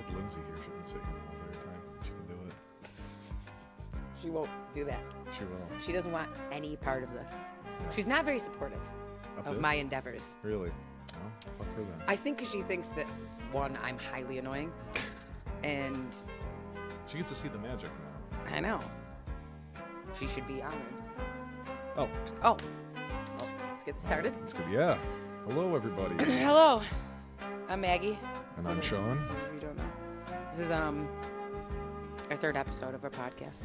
had Lindsay here. She can say the entire time. She can do it. She won't do that. She will. She doesn't want any part of this. She's not very supportive of my endeavors. Really? Well, fuck her then. I think because she thinks that, one, I'm highly annoying, and... She gets to see the magic now. I know. She should be honored. Oh. Oh. Well, let's get started. That's good. Yeah. Hello, everybody. Hello. I'm Maggie. And I'm Sean. For those of you who don't know. This is our third episode of our podcast.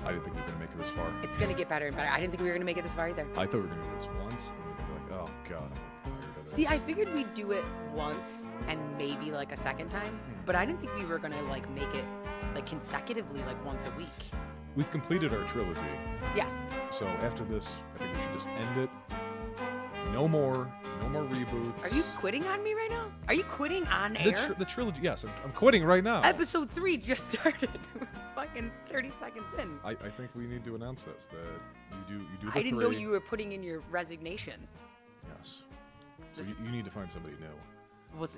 I didn't think we were going to make it this far. It's going to get better and better. I didn't think we were going to make it this far either. I thought we were going to do this once, and we'd be like, oh, God, I'm tired of this. See, I figured we'd do it once and maybe like a second time, but I didn't think we were going to like make it like consecutively like once a week. We've completed our trilogy. Yes. So after this, I think we should just end it. No more reboots. Are you quitting on me right now? Are you quitting on air? The trilogy, yes. I'm quitting right now. Episode 3 just started. We're fucking 30 seconds in. I think we need to announce this, that you do the I didn't three. know you were putting in your resignation. Yes. So you need to find somebody new. Well,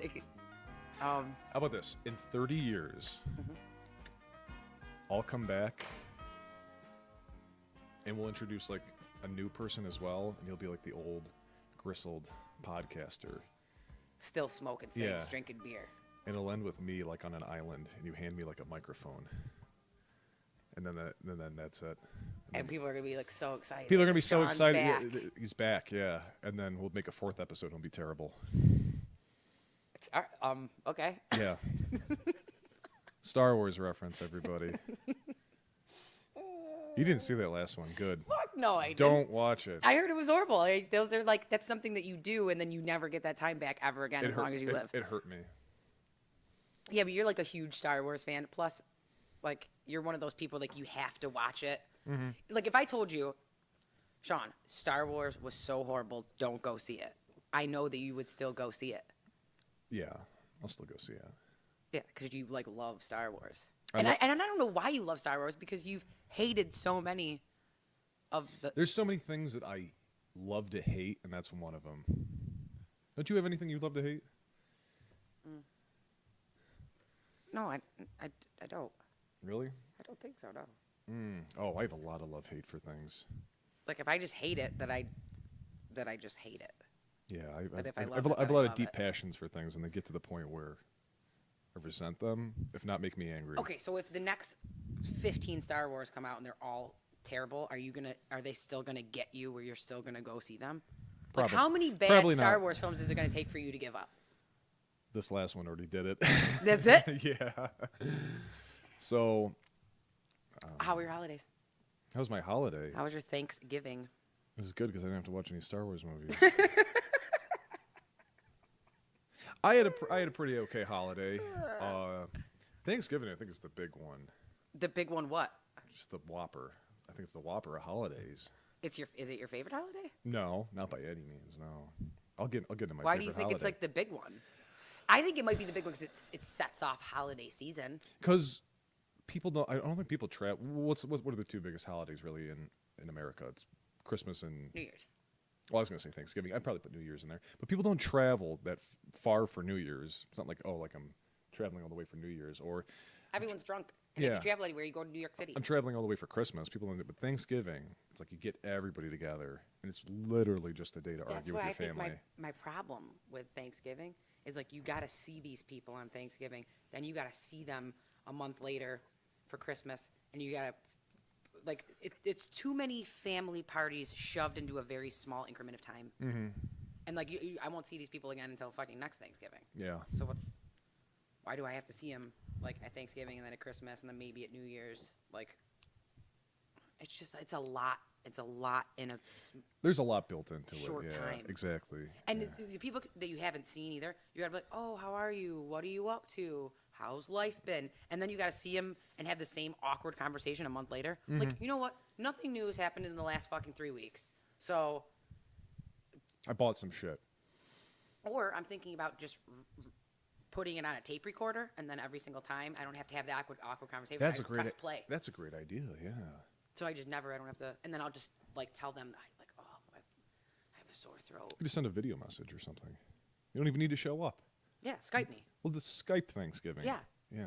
How about this? In 30 years, I'll come back and we'll introduce like a new person as well, and you'll be like the old gristled podcaster. Still smoking cigs, drinking beer. And it'll end with me like on an island, and you hand me like a microphone, and then that's it. And people are gonna be like so excited. People are gonna be so Sean's excited. back. Yeah, he's back, yeah. And then we'll make a 4th episode. It'll be terrible. It's okay. Yeah. Star Wars reference, everybody. You didn't see that last one. Good. Fuck no, I didn't. Don't watch it. I heard it was horrible. Like, those are like that's something that you do, and then you never get that time back ever again as long as you live. It hurt me. Yeah, but you're like a huge Star Wars fan. Plus, like you're one of those people like you have to watch it. Mm-hmm. Like if I told you, Sean, Star Wars was so horrible, don't go see it. I know that you would still go see it. Yeah, I'll still go see it. Yeah, because you like love Star Wars. And I don't know why you love Star Wars because you've hated so many of the. There's so many things that I love to hate, and that's one of them. Don't you have anything you love to hate? No, I don't. Really? I don't think so. No. Oh, I have a lot of love-hate for things. Like if I just hate it, that I just hate it. Yeah, But if I I love have it, a then lot I of love deep it. passions for things, and they get to the point where I resent them, if not make me angry. Okay, so if the next 15 Star Wars come out and they're all terrible, are they still gonna get you where you're still gonna go see them? Like how many bad Probably Star not. Wars films is it gonna take for you to give up? This last one already did it. That's it? Yeah. So, How were your holidays? how was my holiday? How was your Thanksgiving? It was good because I didn't have to watch any Star Wars movies. I had a pretty okay holiday. Thanksgiving, I think, is the big one. The big one, what? Just the Whopper. I think it's the Whopper of holidays. Is it your favorite holiday? No, not by any means. No, I'll get into my. Why favorite do you think it's holiday. like the big one? I think it might be the big one because it sets off holiday season. Because people don't. I don't think people travel. What are the two biggest holidays really in America? It's Christmas and New Year's. Well, I was going to say Thanksgiving. I'd probably put New Year's in there. But people don't travel that far for New Year's. It's not like, oh, like I'm traveling all the way for New Year's. Or Everyone's drunk. And if you travel anywhere, you go to New York City. I'm traveling all the way for Christmas. People don't do it. But Thanksgiving, it's like you get everybody together. And it's literally just a day to argue with your family. Think my problem with Thanksgiving is like you got to see these people on Thanksgiving. Then you got to see them a month later for Christmas. And you got to, like, it's too many family parties shoved into a very small increment of time. Mm-hmm. And, like, I won't see these people again until fucking next Thanksgiving. Yeah. So why do I have to see them, like, at Thanksgiving and then at Christmas and then maybe at New Year's? Like, it's a lot. It's a lot in a There's a lot built into short it. Yeah, time. Exactly. And the people that you haven't seen either, you gotta be like, oh, how are you? What are you up to? How's life been? And then you gotta see them and have the same awkward conversation a month later. Mm-hmm. Like, you know what? Nothing new has happened in the last fucking 3 weeks. So. I bought some shit. Or I'm thinking about just putting it on a tape recorder, and then every single time I don't have to have the awkward conversation. I just press play. That's a great idea. Yeah. So I don't have to, and then I'll just like tell them like, oh, I have a sore throat. You could just send a video message or something. You don't even need to show up. Yeah, Skype me. Well, the Skype Thanksgiving. Yeah. Yeah.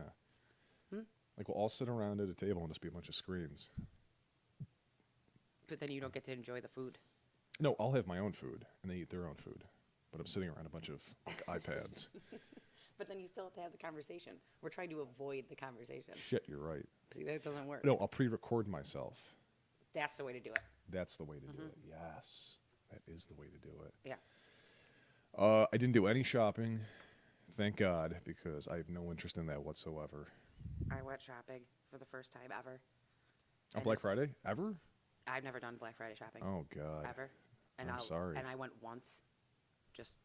Like we'll all sit around at a table and just be a bunch of screens. But then you don't get to enjoy the food. No, I'll have my own food, and they eat their own food. But I'm sitting around a bunch of like, iPads. But then you still have to have the conversation. We're trying to avoid the conversation. Shit, you're right. See, that doesn't work. No, I'll pre-record myself. That's the way to do it. That's the way to do it. Yes, that is the way to do it. Yeah. I didn't do any shopping, thank God, because I have no interest in that whatsoever. I went shopping for the first time ever. On And Black it's- Friday? Ever? I've never done Black Friday shopping. Oh, God. Ever. And I'm sorry. And I went once, just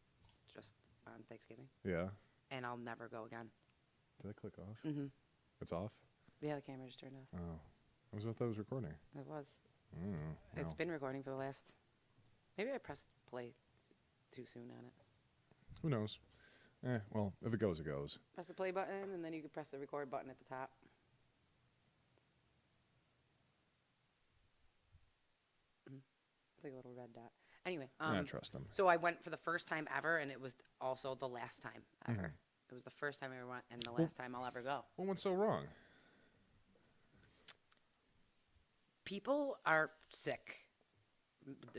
on Thanksgiving, Yeah. and I'll never go again. Did I click off? Mm-hmm. It's off? Yeah, the camera just turned off. Oh. I thought it was recording. It was. Mm, It's no. been recording for the last. Maybe I pressed play too soon on it. Who knows? Well, if it goes, it goes. Press the play button, and then you can press the record button at the top. It's like a little red dot. Anyway, I trust them. so I went for the first time ever, and it was also the last time ever. It was the first time I ever went, and the last time I'll ever go. What went so wrong? People are sick,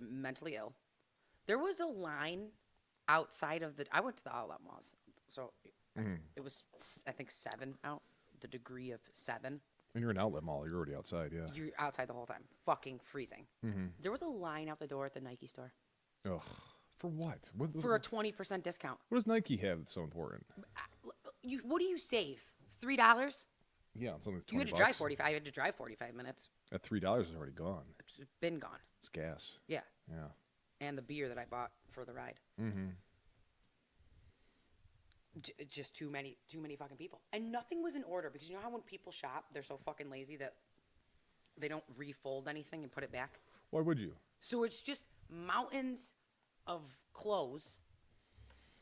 mentally ill. There was a line outside of the. I went to the outlet malls, so it was I think 7 out. The degree of 7. And you're in an outlet mall. You're already outside, yeah. You're outside the whole time, fucking freezing. There was a line out the door at the Nike store Ugh. For what? for a 20% discount. What does Nike have that's so important? What do you save? $3? Yeah, it's only 20 You had to drive 45. I had to drive 45 minutes. At $3 is already gone. It's been gone. It's gas. Yeah, Yeah. and the beer that I bought for the ride. Just too many fucking people, and nothing was in order because you know how when people shop, they're so fucking lazy that they don't refold anything and put it back. Why would you? So it's just mountains of clothes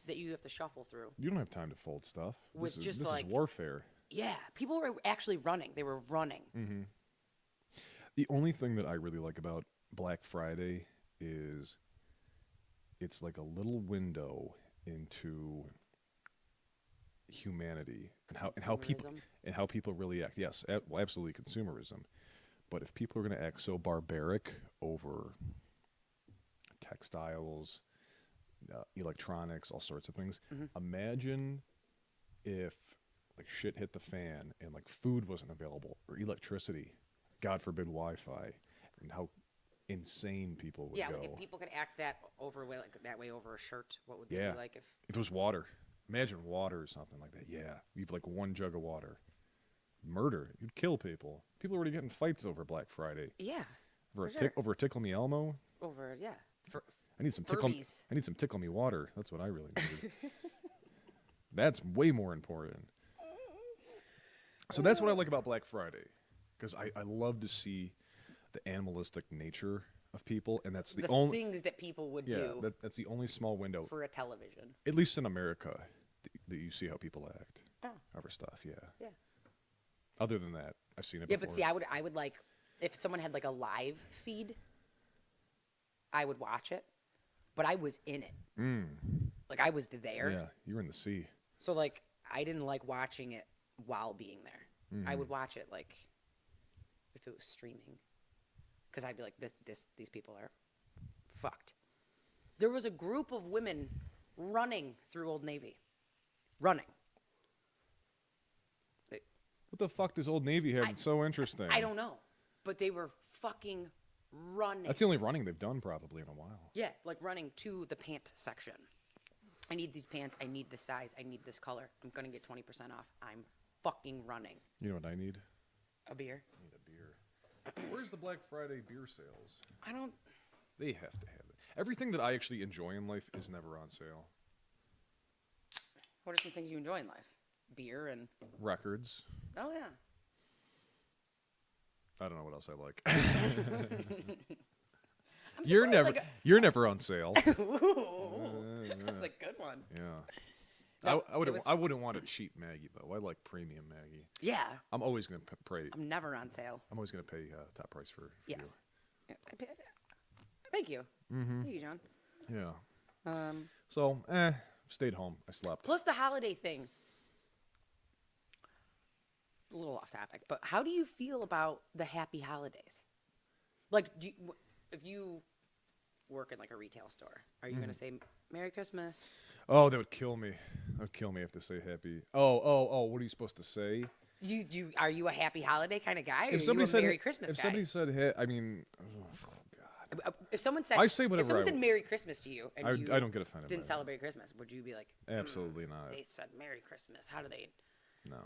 that you have to shuffle through. You don't have time to fold stuff. With this just is like- warfare. Yeah, people were actually running. They were running. The only thing that I really like about Black Friday is it's like a little window into humanity and how people really act. Yes, well, absolutely consumerism. But if people are going to act so barbaric over textiles, electronics, all sorts of things, imagine if like shit hit the fan and like food wasn't available or electricity, God forbid Wi-Fi, and how insane people would Yeah, go. like if people could act that way over a shirt, what would they Yeah. be like? If it was water, imagine water or something like that. Yeah, you have like one jug of water. Murder, you'd kill people. People are already getting fights over Black Friday. Yeah, Over for sure. over a Tickle Me Elmo. For I need some tickle. Furbies. I need some Tickle Me Water. That's what I really need. That's way more important. So that's what I like about Black Friday, because I love to see the animalistic nature of people, and that's the only things that people would do that's the only small window, for a television. at least in America, that you see how people act Oh. over stuff. Yeah. Yeah. Other than that, I've seen it Yeah, before. but see, I would like if someone had like a live feed, I would watch it, but I was in it. Like I was there. Yeah, you're in the sea. So like I didn't like watching it while being there. I would watch it like if it was streaming, because I'd be like, these people are fucked. There was a group of women running through Old Navy, running. What the fuck does Old Navy have that's so interesting? I don't know, but they were fucking running. That's the only running they've done probably in a while. Yeah, like running to the pant section. I need these pants. I need this size. I need this color. I'm going to get 20% off. I'm fucking running. You know what I need? A beer? I need a beer. Where's the Black Friday beer sales? I don't. They have to have it. Everything that I actually enjoy in life is never on sale. What are some things you enjoy in life? Beer and. Records. Oh, yeah. I don't know what else I like. I'm You're surprised, never like, you're never on sale. Ooh, that's a good one. Yeah. No, I wouldn't want a cheap Maggie though. I like premium Maggie. Yeah, I'm always gonna pay. I'm never on sale. I'm always gonna pay top price for Yes. Yeah, Thank you. Thank you, John. you. Yeah. So, Stayed home. I slept. Plus the holiday thing. A little off topic, but how do you feel about the happy holidays? Like, if you work in like a retail store, are you going to say Merry Christmas? Oh, that would kill me. That would kill me if to say happy. Oh. What are you supposed to say? Are you a happy holiday kind of guy, or If are somebody you a said Merry Christmas if guy? somebody said, I mean, oh God. If someone said, I say whatever if someone I said want. Merry Christmas to you, and I don't get offended. didn't by celebrate Christmas, would you be like, that. Absolutely not. they said Merry Christmas? How do they No.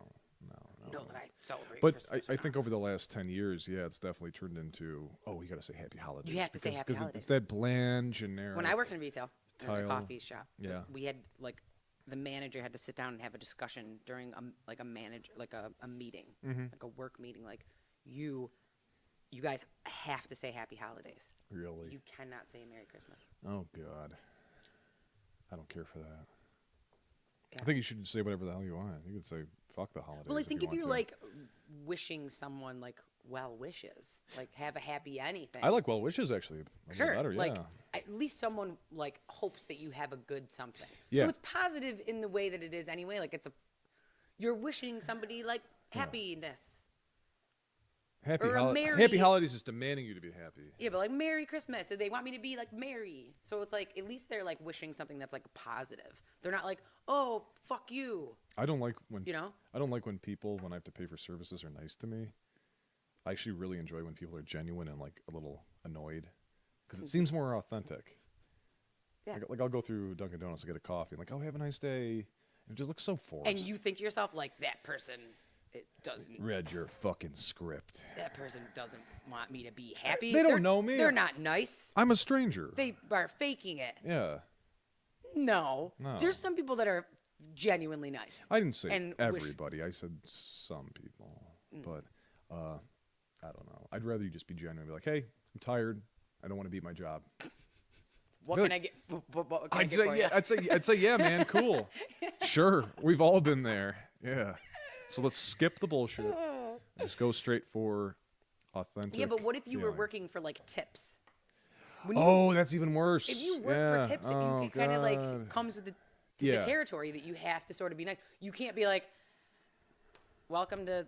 know that I celebrate But Christmas? I think over the last 10 years, yeah, it's definitely turned into, you got to say happy holidays. You have to say happy holidays. It's that bland, generic. When I worked in retail, in a tile. coffee shop, Yeah. we had like the manager had to sit down and have a discussion during a meeting, like a work meeting. Like, you guys have to say happy holidays. Really? You cannot say Merry Christmas. Oh God. I don't care for that. Yeah. I think you should say whatever the hell you want. You could say fuck the holidays. Well, I think if you you're want to. like wishing someone like well wishes, like have a happy anything. I like well wishes actually. Sure, Better, like yeah. at least someone like hopes that you have a good something. Yeah. So it's positive in the way that it is anyway. Like you're wishing somebody like happiness. Happy, or a merry- happy holidays is demanding you to be happy. Yeah, but like Merry Christmas, they want me to be like merry. So it's like at least they're like wishing something that's like positive. They're not like, oh fuck you. I don't like when I don't like when people, when I have to pay for services, are nice to me. I actually really enjoy when people are genuine and like a little annoyed, because it seems more authentic. Yeah. Like I'll go through Dunkin' Donuts to get a coffee and like, oh, have a nice day. And it just looks so forced. And you think to yourself like that person, it doesn't. read your fucking script. That person doesn't want me to be happy. They don't know me. They're not nice. I'm a stranger. They are faking it. Yeah. No. No. There's some people that are genuinely nice. I didn't say And everybody. I said some people. But I don't know. I'd rather you just be genuine and be like, hey, I'm tired. I don't want to be at my job. What Really? can I get? What can I get for you? I'd say, yeah, man, cool. Sure. We've all been there. Yeah. So let's skip the bullshit and just go straight for authentic. Yeah, but what if you were feeling. working for like tips? That's even worse. If you work for tips, it kind of like comes with the territory that you have to sort of be nice. You can't be like, welcome to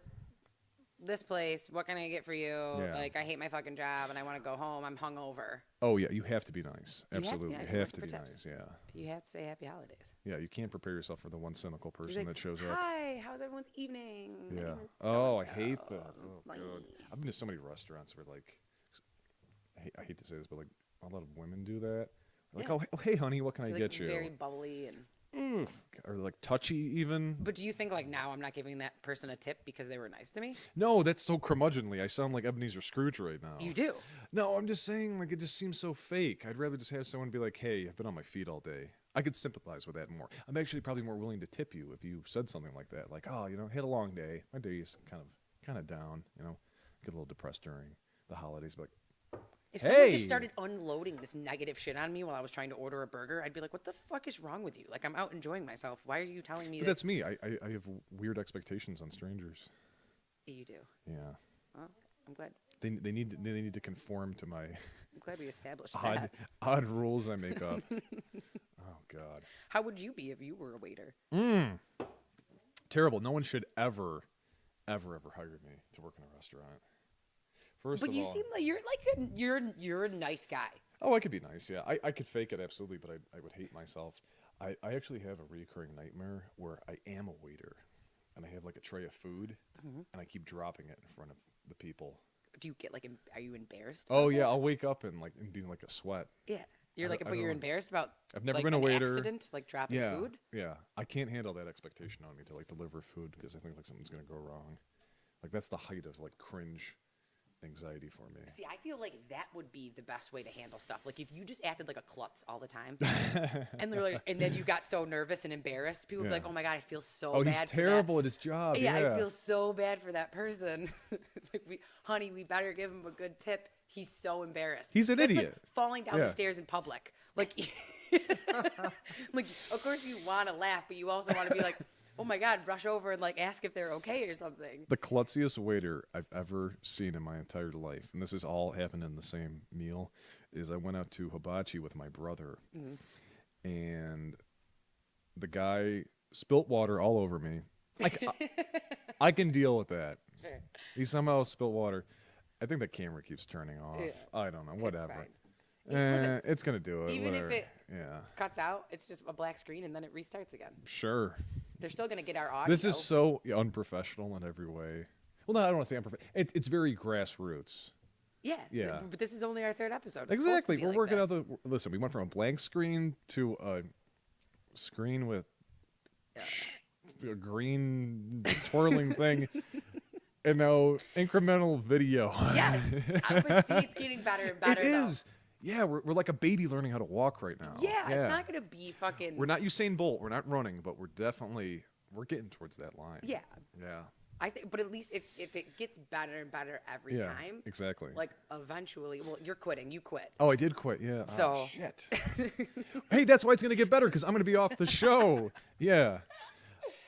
this place. What can I get for you? Yeah. Like, I hate my fucking job and I want to go home. I'm hungover. Oh, yeah, you have to be nice. You have to be Absolutely. nice. You have to Working be for tips. nice, yeah. You have to say happy holidays. Yeah, you can't prepare yourself for the one cynical You're person like, that shows up. hi, how's everyone's evening? My Yeah. name is Oh, I so-and-so." hate that. Oh, Like, God. I've been to so many restaurants where, like, I hate to say this, but, like, a lot of women do that. Like, Yeah. oh, hey, honey, what can I like, get you? very bubbly and. Or, like, touchy, even. But do you think like now I'm not giving that person a tip because they were nice to me? No, that's so curmudgeonly. I sound like Ebenezer Scrooge right now. You do. No, I'm just saying, like, it just seems so fake. I'd rather just have someone be like, hey, I've been on my feet all day. I could sympathize with that more. I'm actually probably more willing to tip you if you said something like that. Like, oh, had a long day. My day is kind of down, get a little depressed during the holidays. But If someone Hey! just started unloading this negative shit on me while I was trying to order a burger, I'd be like, what the fuck is wrong with you? Like, I'm out enjoying myself. Why are you telling me that? that's me. I have weird expectations on strangers. You do. Yeah. Well, I'm glad. They need to conform to my I'm glad we established odd that. odd rules I make up. Oh God. How would you be if you were a waiter? Terrible. No one should ever hire me to work in a restaurant. First But of you all, seem like you're a nice guy. I could be nice. Yeah, I could fake it absolutely, but I would hate myself. I actually have a recurring nightmare where I am a waiter, and I have like a tray of food, and I keep dropping it in front of the people. Do you get like? Are you embarrassed? Oh about yeah, that? I'll wake up and be in like a sweat. Yeah. You're like, I but you're don't- embarrassed about. I've never like, been a an waiter. Accident, like dropping Yeah, food. yeah. I can't handle that expectation on me to like deliver food because I think like something's gonna go wrong. Like that's the height of like cringe anxiety for me. See, I feel like that would be the best way to handle stuff. Like if you just acted like a klutz all the time, and they're like, and then you got so nervous and embarrassed, people would be Yeah. like, "Oh my god, I feel so Oh, bad." he's for terrible at his job. that. Yeah, I feel so bad for that person. Like, honey, we better give him a good tip. He's so embarrassed. He's an That's like idiot. falling down Yeah. the stairs in public. Like, like of course you want to laugh, but you also want to be like, "Oh my god, rush over and like ask if they're okay or something." The klutziest waiter I've ever seen in my entire life, and this has all happened in the same meal, is I went out to hibachi with my brother, and the guy spilt water all over me. I can deal with that. Sure. He somehow spilled water. I think the camera keeps turning off. Yeah. I don't know. Whatever. fine. Listen, It's gonna do it. even Whatever. if it Yeah. cuts out, it's just a black screen and then it restarts again. Sure. They're still gonna get our audio. This is so unprofessional in every way. Well, no, I don't want to say unprofessional. It's very grassroots. Yeah. Yeah. But this is only our third episode. It's Exactly. supposed to be We're like working this. out the. Listen, we went from a blank screen to a screen with a green twirling thing, and now incremental video. Yeah. But see, it's getting better and better. It is. Yeah, we're like a baby learning how to walk right now. Yeah, it's not gonna be fucking. We're not Usain Bolt. We're not running, but we're getting towards that line. Yeah. Yeah. I think, but at least if it gets better and better every Yeah. time, Exactly. like eventually, well, you're quitting. You quit. Oh, I did quit. Yeah. So- Oh, shit. Hey, that's why it's gonna get better because I'm gonna be off the show. Yeah.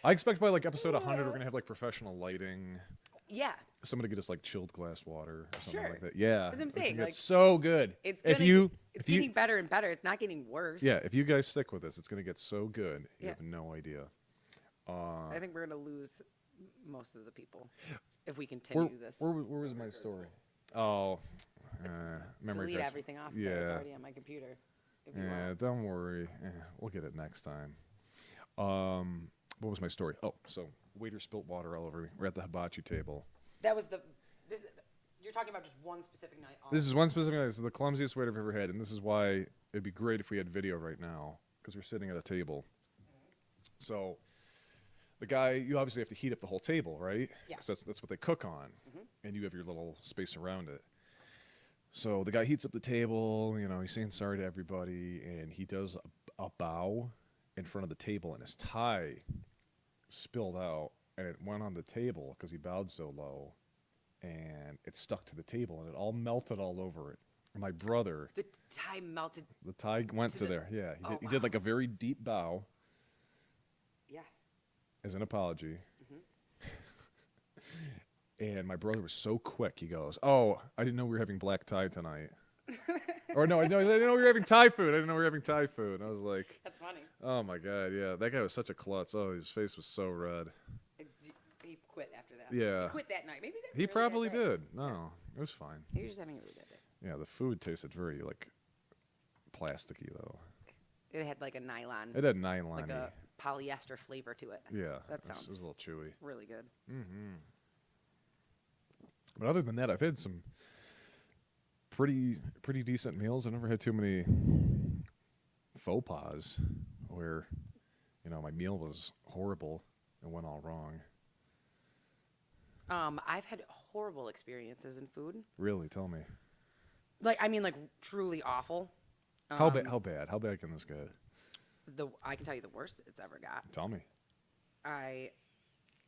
I expect by like episode 100 we're gonna have like professional lighting. Yeah. Somebody get us like chilled glass water or something Sure. like that. Yeah. That's what I'm It's saying, gonna get like, so good. It's if gonna, you it's if you getting better and better. It's not getting worse. yeah, if you guys stick with us, it's gonna get so good. You Yeah. have no idea. I think we're gonna lose most of the people if we continue this. Where was my story? Oh, memory Delete cards. everything off. There. Yeah. It's already on my computer. If you Yeah, want. don't worry. We'll get it next time. What was my story? Oh, so waiter spilt water all over me. We're at the hibachi table. That was you're talking about just one specific night. This is one specific night. This is the clumsiest waiter I've ever had, and this is why it'd be great if we had video right now because we're sitting at a table. So the guy, you obviously have to heat up the whole table, right? Yeah. Because that's what they cook on, and you have your little space around it. So the guy heats up the table. You know, he's saying sorry to everybody, and he does a bow in front of the table, and his tie spilled out, and it went on the table because he bowed so low, and it stuck to the table, and it all melted all over it. And my brother, The tie melted. the tie went to the- there. Yeah, Oh, he did like wow. a very deep bow Yes. as an apology. And my brother was so quick. He goes, "Oh, I didn't know we were having black tie tonight." Or no, I didn't know we were having Thai food. I didn't know we were having Thai food. And I was like, That's funny. "Oh my god, yeah, that guy was such a klutz. Oh, his face was so red." He quit after that. Yeah. He quit that night. Maybe he's having He a really bad probably day. did. No, it was fine. Maybe he's just having a really bad day. Yeah, the food tasted very like plasticky though. It had like a nylon, It had nylon. like a polyester flavor to it. Yeah, That it was sounds a little chewy. really good. But other than that, I've had some pretty decent meals. I've never had too many faux pas where, you know, my meal was horrible and went all wrong. I've had horrible experiences in food. Really, tell me. Like, I mean, like truly awful. How bad? How bad? How bad can this get? I can tell you the worst it's ever got. Tell me. I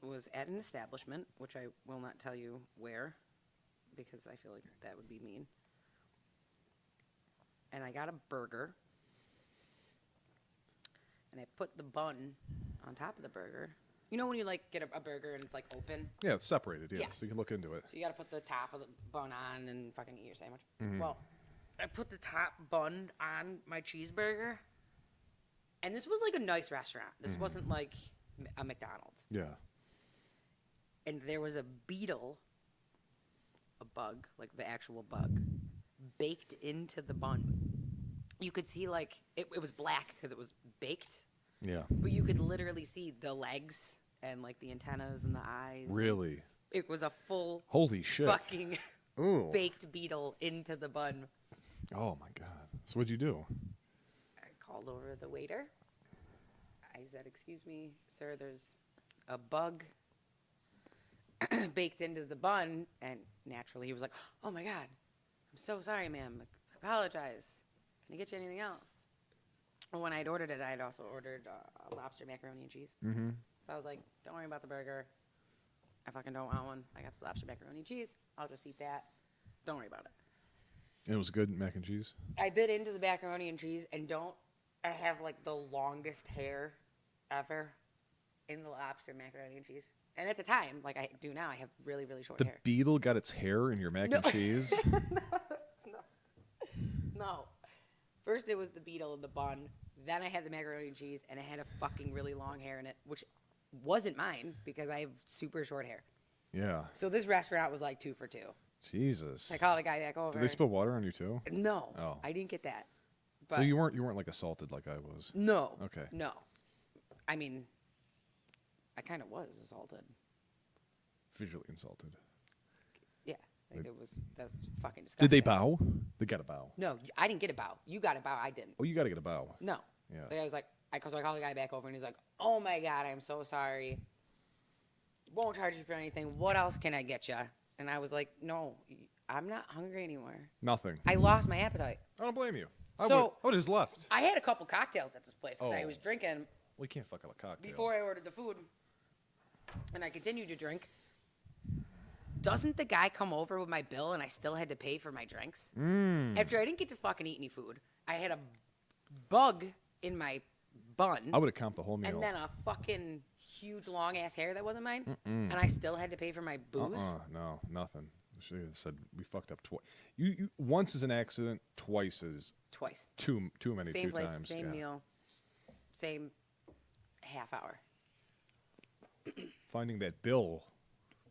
was at an establishment, which I will not tell you where, because I feel like that would be mean. And I got a burger, and I put the bun on top of the burger. You know when you like get a burger and it's like open? Yeah, it's separated. Yeah, Yeah. so you can look into it. So you got to put the top of the bun on and fucking eat your sandwich. Mm-hmm. Well, I put the top bun on my cheeseburger, and this was like a nice restaurant. This Mm-hmm. wasn't like a McDonald's. Yeah. And there was a beetle, a bug, like the actual bug, baked into the bun. You could see like it was black because it was baked, Yeah. but you could literally see the legs and like the antennas and the eyes. Really? It was a full Holy shit. fucking Ooh. baked beetle into the bun. Oh my god. So what'd you do? I called over the waiter. I said, "Excuse me, sir, there's a bug baked into the bun." And naturally he was like, "Oh my God, I'm so sorry, ma'am. I apologize. Can I get you anything else?" And when I'd ordered it, I'd also ordered lobster macaroni and cheese. Mm-hmm. So I was like, "Don't worry about the burger. I fucking don't want one. I got this lobster macaroni and cheese. I'll just eat that. Don't worry about it." It was good mac and cheese. I bit into the macaroni and cheese, and I have like the longest hair ever in the lobster macaroni and cheese. And at the time, like I do now, I have really, really short The hair. beetle got its hair in your mac and cheese. No. First, it was the beetle in the bun. Then I had the macaroni and cheese, and it had a fucking really long hair in it, which wasn't mine because I have super short hair. Yeah. So this restaurant was like 2 for 2. Jesus. I called the guy back over. Did they spill water on you too? No. Oh. I didn't get that. But So you weren't like assaulted like I was. No. Okay. No. I mean, I kind of was assaulted. Visually insulted. Yeah. Like that was fucking disgusting. Did they bow? They got a bow. No, I didn't get a bow. You got a bow. I didn't. Oh, you got to get a bow. No. Yeah. Like, I was like, I called the guy back over, and he's like, "Oh my god, I'm so sorry. Won't charge you for anything. What else can I get you?" And I was like, "No, I'm not hungry anymore. Nothing. I lost my appetite." I don't blame you. So- I would have just left. I had a couple cocktails at this place because I Oh. was drinking Well, you can't fuck up a cocktail. before I ordered the food, and I continued to drink. Doesn't the guy come over with my bill, and I still had to pay for my drinks? After I didn't get to fucking eat any food, I had a bug in my bun, I would have comped the whole meal. and then a fucking huge long ass hair that wasn't mine, and I still had to pay for my booze. No, nothing. She said we fucked up twice. You once is an accident, twice is Twice. too many. Same two place, times. same yeah. meal, same half hour. Finding that bill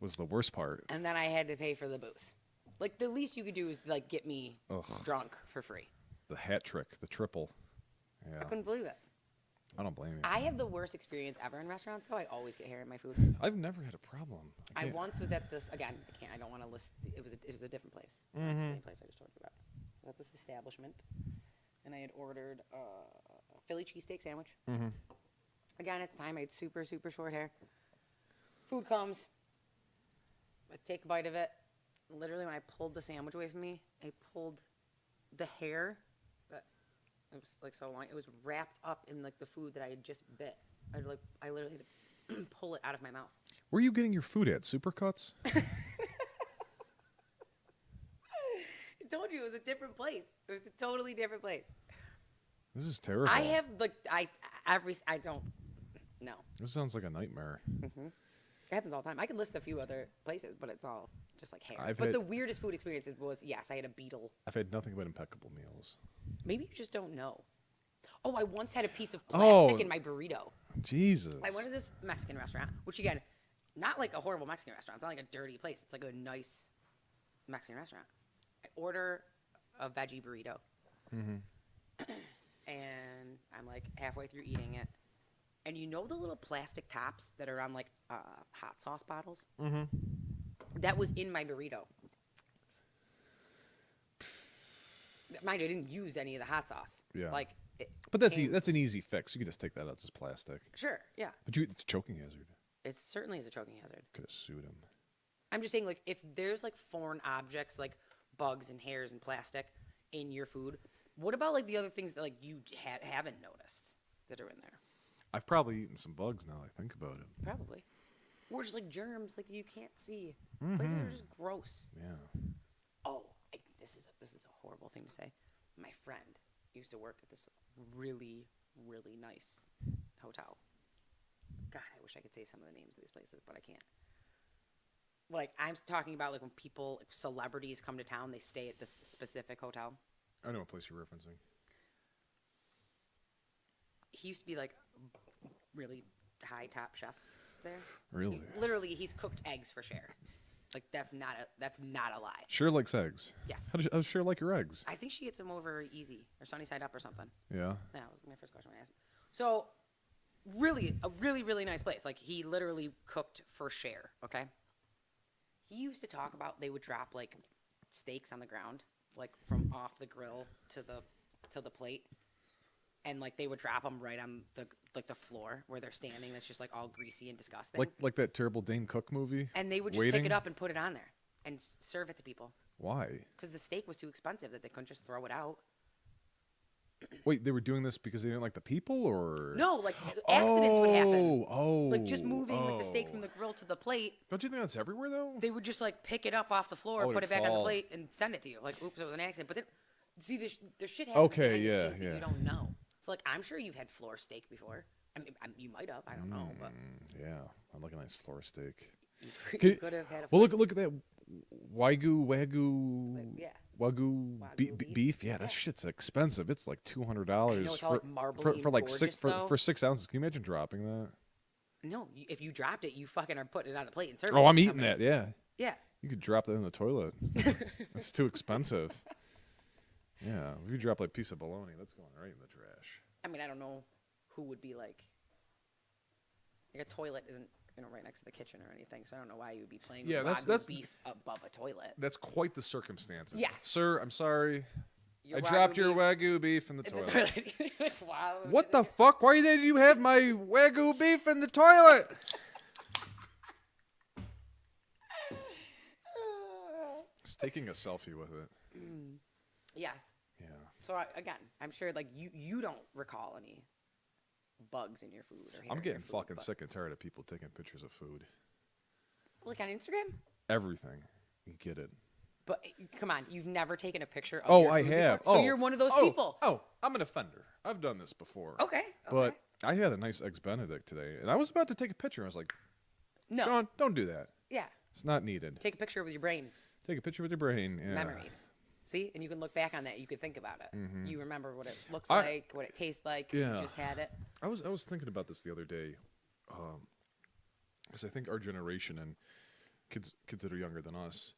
was the worst part. And then I had to pay for the booze. Like, the least you could do is, like, get me Ugh. drunk for free. The hat trick, the triple. Yeah, I couldn't believe it. I don't blame you. I have the worst experience ever in restaurants, though. I always get hair in my food. I've never had a problem. I can't- once was at this, again, I don't want to list, it was a different place. Not the same place I just told you about. I was at this establishment, and I had ordered a Philly cheesesteak sandwich. Again, at the time, I had super, super short hair. Food comes. I take a bite of it. Literally, when I pulled the sandwich away from me, I pulled the hair. But it was like so long. It was wrapped up in like the food that I had just bit. I literally had to pull it out of my mouth. Where are you getting your food at? Supercuts? I told you it was a different place. It was a totally different place. This is terrible. I have like I don't. No, This sounds like a nightmare. it happens all the time. I could list a few other places, but it's all just like hair. I've But had- the weirdest food experiences was yes, I had a beetle. I've had nothing but impeccable meals. Maybe you just don't know. Oh, I once had a piece of plastic Oh. in my burrito. Jesus. I went to this Mexican restaurant, which again, not like a horrible Mexican restaurant. It's not like a dirty place. It's like a nice Mexican restaurant. I order a veggie burrito. And I'm like halfway through eating it. And you know the little plastic tops that are on like hot sauce bottles? That was in my burrito. Mind you, I didn't use any of the hot sauce. Yeah. Like, it But that's came- that's an easy fix. You can just take that out. It's just plastic. Sure, yeah. But it's a choking hazard. It certainly is a choking hazard. Could have sued him. I'm just saying, like, if there's like foreign objects like bugs and hairs and plastic in your food, what about like the other things that like you haven't noticed that are in there? I've probably eaten some bugs now that I think about it. Probably. Or just like germs like you can't see. Places are just gross. Yeah. Oh, this is a horrible thing to say. My friend used to work at this really, really nice hotel. God, I wish I could say some of the names of these places, but I can't. Like, I'm talking about like when people, like, celebrities come to town, they stay at this specific hotel. I know what place you're referencing. He used to be like really high top chef there. Really? Literally, he's cooked eggs for Cher. Like that's not a lie. Cher likes eggs. Yes. How does Cher like your eggs? I think she gets them over easy or sunny side up or something. Yeah. That was my first question when I asked him. So, a really nice place. Like he literally cooked for Cher. Okay. He used to talk about they would drop like steaks on the ground, like from off the grill to the plate, and like they would drop them right on the floor where they're standing. That's just like all greasy and disgusting. Like that terrible Dane Cook movie. And they would just Waiting? pick it up and put it on there and serve it to people Why? because the steak was too expensive that they couldn't just throw it out. Wait, they were doing this because they didn't like the people, or No, like accidents would happen. Oh, Like just moving like the steak from the grill to the plate. Don't you think that's everywhere though? They would just like pick it up off the floor, Oh, put it it'd back on the fall. plate, and send it to you. Like, oops, it was an accident. But then, see, there's shit happening Okay, behind the yeah, scenes that yeah. you don't know. So like, I'm sure you've had floor steak before. I mean, you might have. I don't know, but Yeah, I like a nice floor steak. you Can- could have had a. Well, look at that. Yeah. Wagyu Wagyu beef. Yeah, that Yeah. shit's expensive. It's like $200 I know, it's all, like, marbly for and like gorgeous, though. for 6 ounces. Can you imagine dropping that? No, if you dropped it, you fucking are putting it on a plate and serving Oh, it I'm to eating somebody. that. Yeah, Yeah. you could drop that in the toilet. That's too expensive. Yeah, if you drop like a piece of bologna, that's going right in the trash. I mean, I don't know who would be like a toilet isn't, right next to the kitchen or anything, so I don't know why you would be playing with Wagyu beef above a toilet. That's quite the circumstances. Yes. Sir, I'm sorry. Your I Wagyu dropped your beef Wagyu beef in the in toilet. the toilet. Wow. What the fuck? Why did you have my Wagyu beef in the toilet? Just taking a selfie with it. Yes. Yeah. So again, I'm sure like you don't recall any bugs in your food or hair I'm in getting your food, fucking but- sick and tired of people taking pictures of food. Like on Instagram? Everything. You get it. But come on, you've never taken a picture of Oh, your I food have. before? So Oh. you're one of those Oh. people. Oh, I'm an offender. I've done this before. Okay. But I had a nice Eggs Benedict today, and I was about to take a picture. I was like, no. Sean, don't do that. Yeah. It's not needed. Take a picture with your brain. Take a picture with your brain. Yeah. Memories. See? And you can look back on that. You can think about it. You remember what it looks I- like, what it tastes like. 'Cause Yeah. You just had it. I was thinking about this the other day, because I think our generation and kids that are younger than us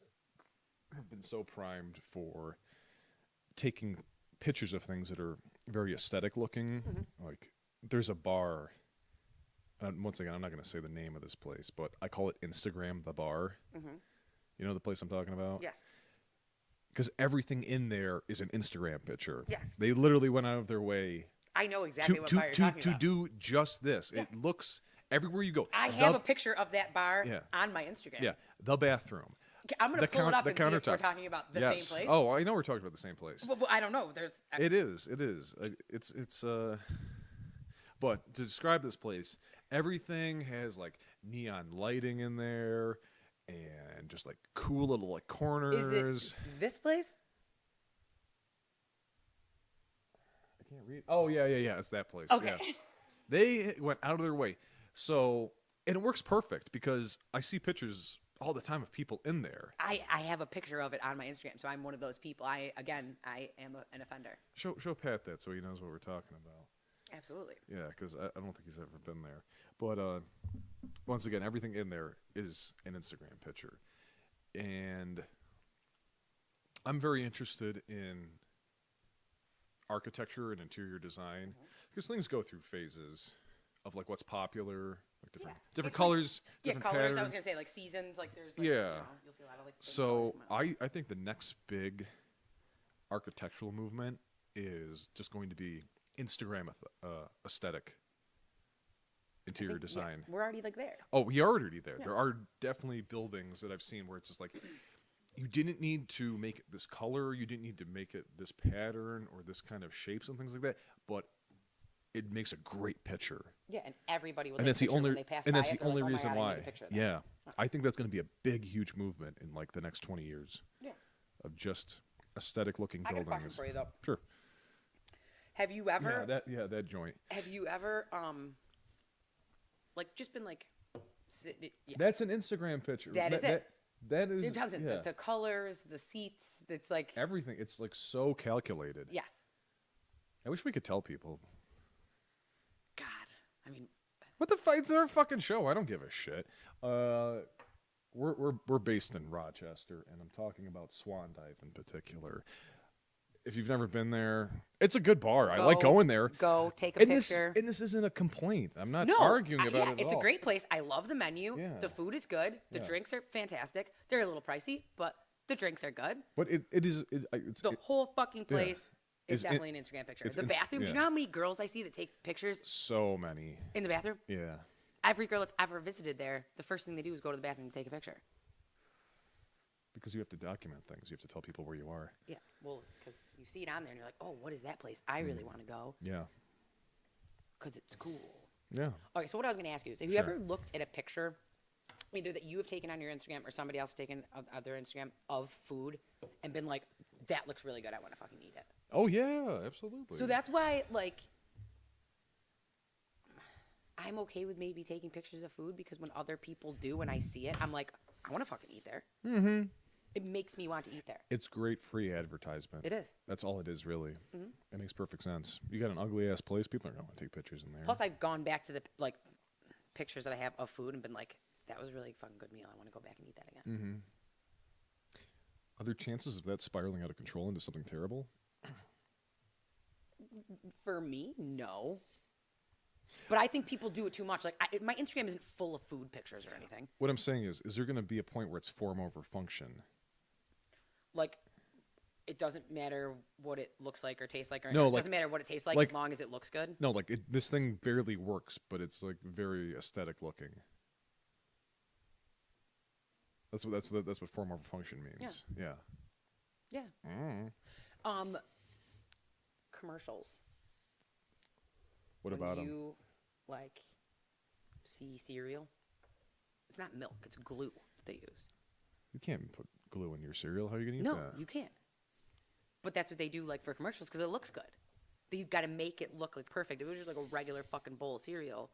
have been so primed for taking pictures of things that are very aesthetic looking. Like there's a bar. And once again, I'm not going to say the name of this place, but I call it Instagram the bar. You know the place I'm talking about? Yes. Because everything in there is an Instagram picture. Yes. They literally went out of their way I know exactly what bar you're talking to about. do just this. It looks everywhere you go. I have a picture of that bar Yeah. on my Instagram. Yeah, the bathroom. Okay, I'm going to pull it up and see if we're countertop. talking about the Yes. same place. Oh, I know we're talking about the same place. Well, I don't know. There's. It is. It's. But to describe this place, everything has like neon lighting in there, and just like cool little like corners. Is it this place? I can't read. Oh yeah. It's that place. Okay. Yeah. They went out of their way, so and it works perfect because I see pictures all the time of people in there. I have a picture of it on my Instagram, so I'm one of those people. I am an offender. Show Pat that so he knows what we're talking about. Absolutely. Yeah, because I don't think he's ever been there. But once again, everything in there is an Instagram picture. And I'm very interested in architecture and interior design because things go through phases of like what's popular, like different It's like- colors, Yeah, different colors. patterns. I was gonna say like seasons. Like there's like, Yeah. you'll see a lot of like. different So colors come out. I think the next big architectural movement is just going to be Instagram aesthetic I interior think, yeah, design. we're already like there. Oh, we are already there. Yeah. There are definitely buildings that I've seen where it's just like you didn't need to make it this color, you didn't need to make it this pattern or this kind of shapes and things like that, but it makes a great picture. Yeah, and everybody will. And take that's a the picture only when they pass and by that's it. the They're only like, "Oh my reason God, I why. need a picture of that." Yeah. I think that's going to be a big huge movement in like the next 20 years. Yeah. Of just aesthetic looking I got a buildings. question for you though. Sure. Have you ever? That joint. Have you ever like just been like? Yes. That's an Instagram picture. That is it. That is It doesn't. yeah. The colors, the seats. It's like. Everything. It's like so calculated. Yes. I wish we could tell people. God. I mean. What the fuck? It's their fucking show. I don't give a shit. We're based in Rochester, and I'm talking about Swan Dive in particular. If you've never been there, it's a good bar. I like going there. Go take a And picture. this isn't a complaint. I'm not No, arguing about yeah, it at it's all. a great place. I love the menu. Yeah. The food is good. The Yeah. drinks are fantastic. They're a little pricey, but the drinks are good. But it is. It's The whole fucking place is It's- definitely an Instagram picture. it's The ins- bathroom. Do yeah. you know how many girls I see that take pictures so many. in the bathroom? Yeah. Every girl that's ever visited there, the first thing they do is go to the bathroom and take a picture. Because you have to document things. You have to tell people where you are. Yeah, well, because you see it on there and you're like, oh, what is that place? I really want to go Yeah. because it's cool. Yeah. Okay, so what I was going to ask you is, have you ever looked at a picture, either that you have taken on your Instagram or somebody else taken of their Instagram of food, and been like, that looks really good. I want to fucking eat it. Oh yeah, absolutely. So that's why, like, I'm okay with maybe taking pictures of food because when other people do and I see it, I'm like, I want to fucking eat there. Mm-hmm. It makes me want to eat there. It's great free advertisement. It is. That's all it is, really. It makes perfect sense. You got an ugly ass place, people are gonna want to take pictures in there. Plus, I've gone back to the like pictures that I have of food and been like, that was really a fucking good meal. I want to go back and eat that again. Mm-hmm. Are there chances of that spiraling out of control into something terrible? For me, no. But I think people do it too much. Like, my Instagram isn't full of food pictures or anything. What I'm saying is there going to be a point where it's form over function? Like, it doesn't matter what it looks like or tastes like, or No, it doesn't matter what it tastes like as long as it looks good. No, like this thing barely works, but it's like very aesthetic looking. That's what form over function means. Yeah. Yeah. Mm. Commercials. What about them? You like see cereal? It's not milk; it's glue that they use. You can't put glue in your cereal. How are you gonna eat that? No, you can't. But that's what they do, like for commercials, because it looks good. You've got to make it look like perfect. If it was just like a regular fucking bowl of cereal,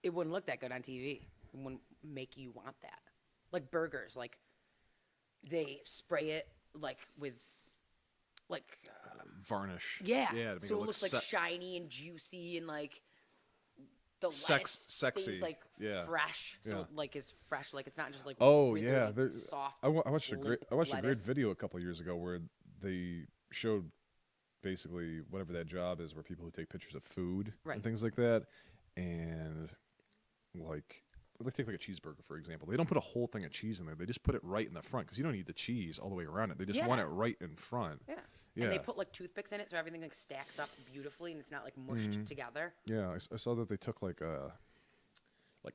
it wouldn't look that good on TV. It wouldn't make you want that. Like burgers, like they spray it like with like varnish. yeah, to make so it look looks like shiny and juicy and like the lettuce sexy, stays, like fresh. So like it's fresh, like it's not just like soft. I watched a great lettuce. video a couple of years ago where they showed basically whatever that job is, where people who take pictures of food and things like that, and like. Let's take like a cheeseburger, for example. They don't put a whole thing of cheese in there. They just put it right in the front because you don't need the cheese all the way around it. They just want it right in front. Yeah. And they put like toothpicks in it so everything like stacks up beautifully and it's not like mushed together. Yeah, I saw that they took like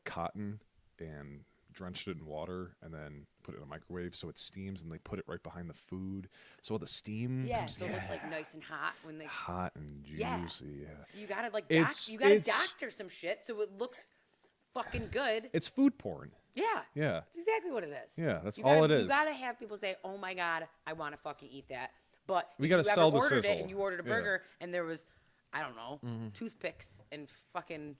cotton and drenched it in water and then put it in a microwave so it steams, and they put it right behind the food so all the steam comes, so it looks like nice and hot when they hot and juicy. Yeah. So you gotta like doctor some shit so it looks fucking good. It's food porn. Yeah. Yeah. That's exactly what it is. Yeah, that's all it is. You gotta have people say, "Oh my god, I want to fucking eat that." But we gotta sell the sizzle. And you ordered a burger, and there was, I don't know, toothpicks and fucking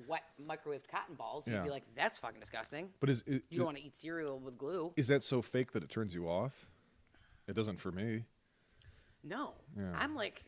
wet microwaved cotton balls. You'd be like, "That's fucking disgusting." But you don't want to eat cereal with glue. Is that so fake that it turns you off? It doesn't for me. No. Yeah. I'm like,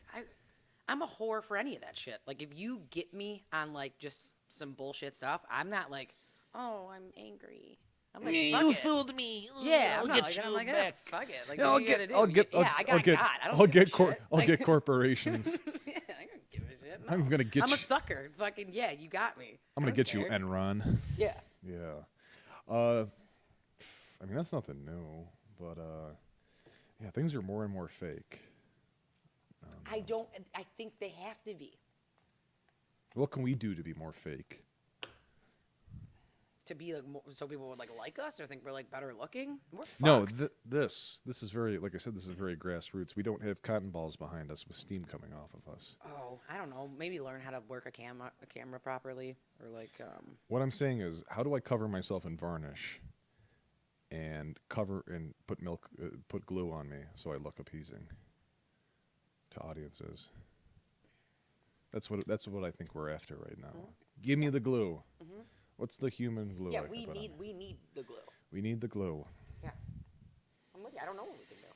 I'm a whore for any of that shit. Like, if you get me on like just some bullshit stuff, I'm not like, oh, I'm angry. I'm like, you fooled me. Yeah, I'll get you like, back. Fuck it. Like, Yeah, what you gotta do? I got God. I don't give a shit. I'll get corporations. Yeah, I don't give a shit. No. I'm gonna get. I'm a sucker. Fucking yeah, you got me. I'm gonna get you, Enron. Yeah. Yeah. I mean that's nothing new, but yeah, things are more and more fake. I think they have to be. What can we do to be more fake? To be like more, so people would like us or think we're like better looking. We're fucked. No, this is very, like I said, this is very grassroots. We don't have cotton balls behind us with steam coming off of us. Oh, I don't know. Maybe learn how to work a camera properly, or like. What I'm saying is, how do I cover myself in varnish, and put glue on me so I look appeasing to audiences? That's what I think we're after right now. Give me the glue. What's the human glue? Yeah, we need the glue. We need the glue. Yeah, I'm with you. I don't know what we can do.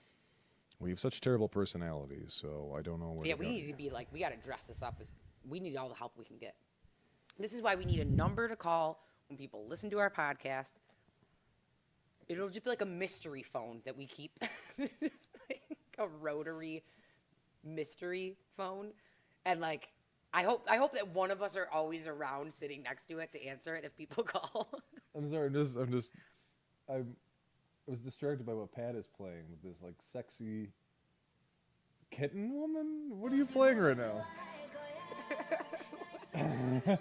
We have such terrible personalities, so I don't know where. Yeah, to we go. need to be like, we got to dress this up. We need all the help we can get. This is why we need a number to call when people listen to our podcast. It'll just be like a mystery phone that we keep, like a rotary mystery phone, and like. I hope that one of us are always around sitting next to it to answer it if people call. I'm sorry, I was distracted by what Pat is playing with this like sexy kitten woman. What are you playing right now?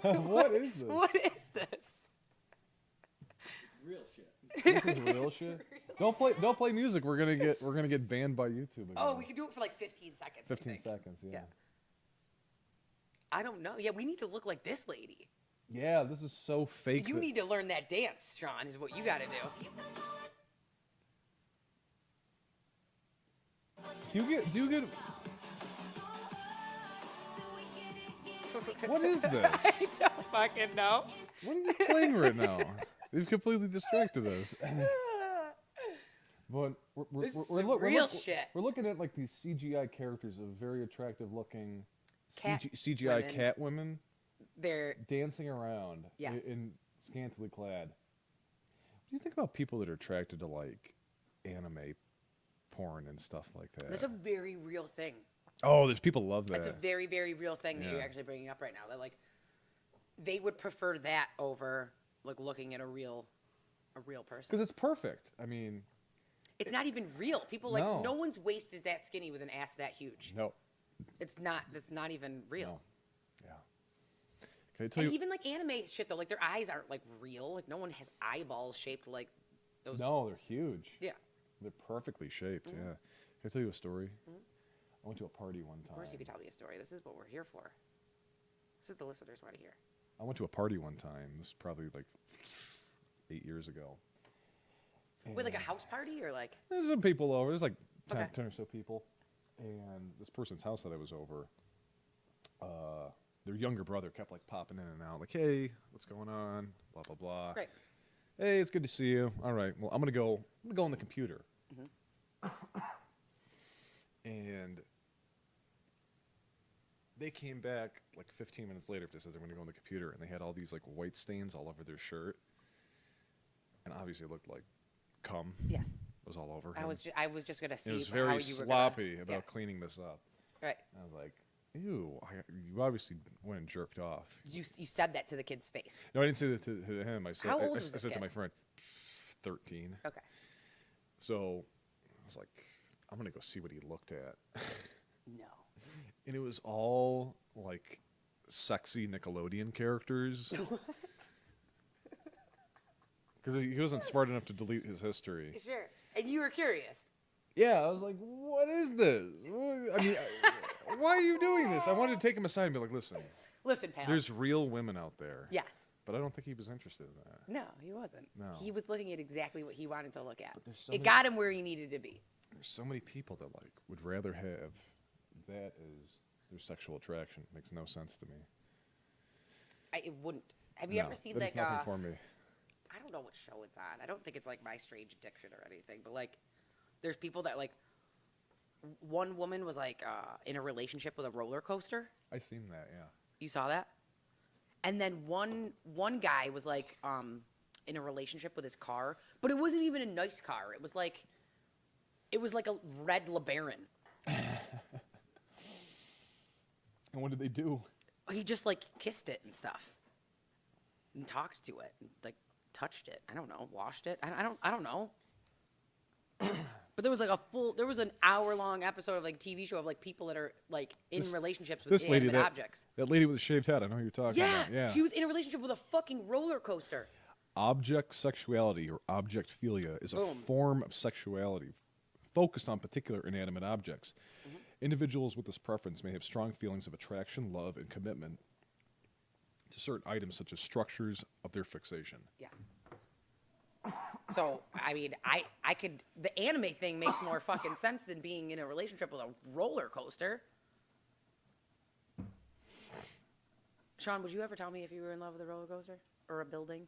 What is this? What is this? Real shit. This is real shit. Don't play music. We're gonna get banned by YouTube again. Oh, we can do it for like 15 seconds. 15 seconds, yeah. I don't know. Yeah, we need to look like this lady. Yeah, this is so fake. You need to learn that dance, Sean, is what you got to do. Do you get? What is this? I don't fucking know. What are you playing right now? You've completely distracted us. But This is some real shit. We're looking at like these CGI characters of very attractive looking Cat CGI women. cat women They're dancing around Yes. in scantily clad. What do you think about people that are attracted to like anime porn and stuff like that? that's a very real thing. Oh, there's people love that. That's a very, very real thing that you're Yeah. actually bringing up right now. That like they would prefer that over like looking at a real person. Because it's perfect. I mean, It's not even real. People like No. no one's waist is that skinny with an ass that huge. no. It's not. That's not even real. No. Yeah. Can I tell And you? even like anime shit though, like their eyes aren't like real. Like no one has eyeballs shaped like those. No, they're huge. Yeah. They're perfectly shaped. Yeah. Can I tell you a story? I went to a party one time. Of course, you could tell me a story. This is what we're here for. This is the listeners want to hear. I went to a party one time. This is probably like 8 years ago. Wait, like a house party or like? There's some people over. There's like 10, Okay. 10 or so people. And this person's house that I was over, their younger brother kept like popping in and out, like, hey, what's going on? Blah, blah, blah. Great. Hey, it's good to see you. All right. Well, I'm gonna go on the computer. And they came back like 15 minutes later after they said they're gonna go on the computer, and they had all these like white stains all over their shirt. And obviously it looked like cum. Yes. Was all over him. I was just gonna see. It was how very you sloppy were gonna, about cleaning this up. Right. I was like, ew, you obviously went and jerked off. You said that to the kid's face. No, I didn't say that to him. I said, How old I was this said to kid? my friend, 13. Okay. So I was like, I'm going to go see what he looked at. No. And it was all like sexy Nickelodeon characters. Because he wasn't smart enough to delete his history. Sure. And you were curious. Yeah, I was like, what is this? I mean, why are you doing this? I wanted to take him aside and be like, listen, Listen, pal. there's real women out there. Yes. But I don't think he was interested in that. No, he wasn't. No. He was looking at exactly what he wanted to look at. But there's so It many- got him where he needed to be. There's so many people that like would rather have that as their sexual attraction. Makes no sense to me. It wouldn't. Have you No, ever seen that like is nothing for me. I don't know what show it's on. I don't think it's like My Strange Addiction or anything, but like there's people that like one woman was like in a relationship with a roller coaster. I seen that, yeah. You saw that? And then one guy was like in a relationship with his car, but it wasn't even a nice car. It was like a red LeBaron. And what did they do? He just like kissed it and stuff, and talked to it, and, like touched it. I don't know, washed it. I don't know. But there was like there was an hour-long episode of like TV show of like people that are like in relationships with This lady, inanimate objects. that lady with the shaved head, I know who you're talking Yeah, about. Yeah. she was in a relationship with a fucking roller coaster. Object sexuality or objectphilia is a Boom. form of sexuality focused on particular inanimate objects. Individuals with this preference may have strong feelings of attraction, love, and commitment to certain items such as structures of their fixation. Yes. So, I mean, I could, the anime thing makes more fucking sense than being in a relationship with a roller coaster. Sean, would you ever tell me if you were in love with a roller coaster or a building?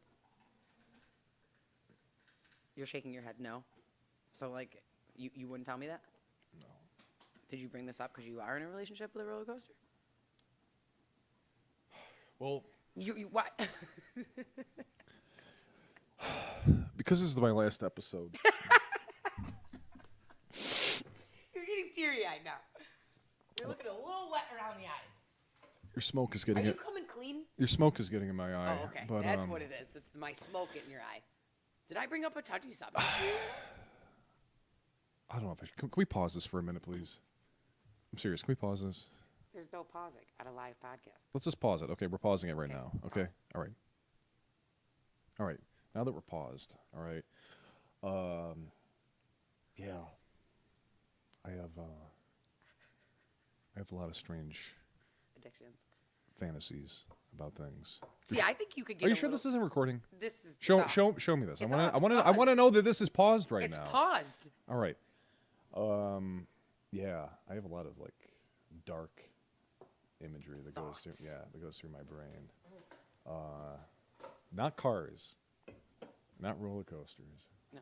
You're shaking your head no. So, like, you wouldn't tell me that? No. Did you bring this up because you are in a relationship with a roller coaster? Well, You what? because this is my last episode. You're getting teary-eyed now. You're looking a little wet around the eyes. Your smoke is Are getting you it. coming clean? Your smoke is getting in my eye. Oh, okay. But, That's what it is. It's my smoke in your eye. Did I bring up a touchy subject? I don't know if I should. Can we pause this for a minute, please? I'm serious. Can we pause this? There's no pausing at a live podcast. Let's just pause it. Okay, we're pausing it right Okay, now. Okay, pause. all right. All right. Now that we're paused, all right. Yeah. I have a lot of strange Addictions. fantasies about things. See, I think you could get. Are you a sure little, this isn't recording? This is Show it's off. show me this. It's I off. want It's to paused. know that this is paused right It's now. paused. All right. Yeah, I have a lot of like dark imagery that goes Thoughts. through my brain. Not cars, not roller coasters. No.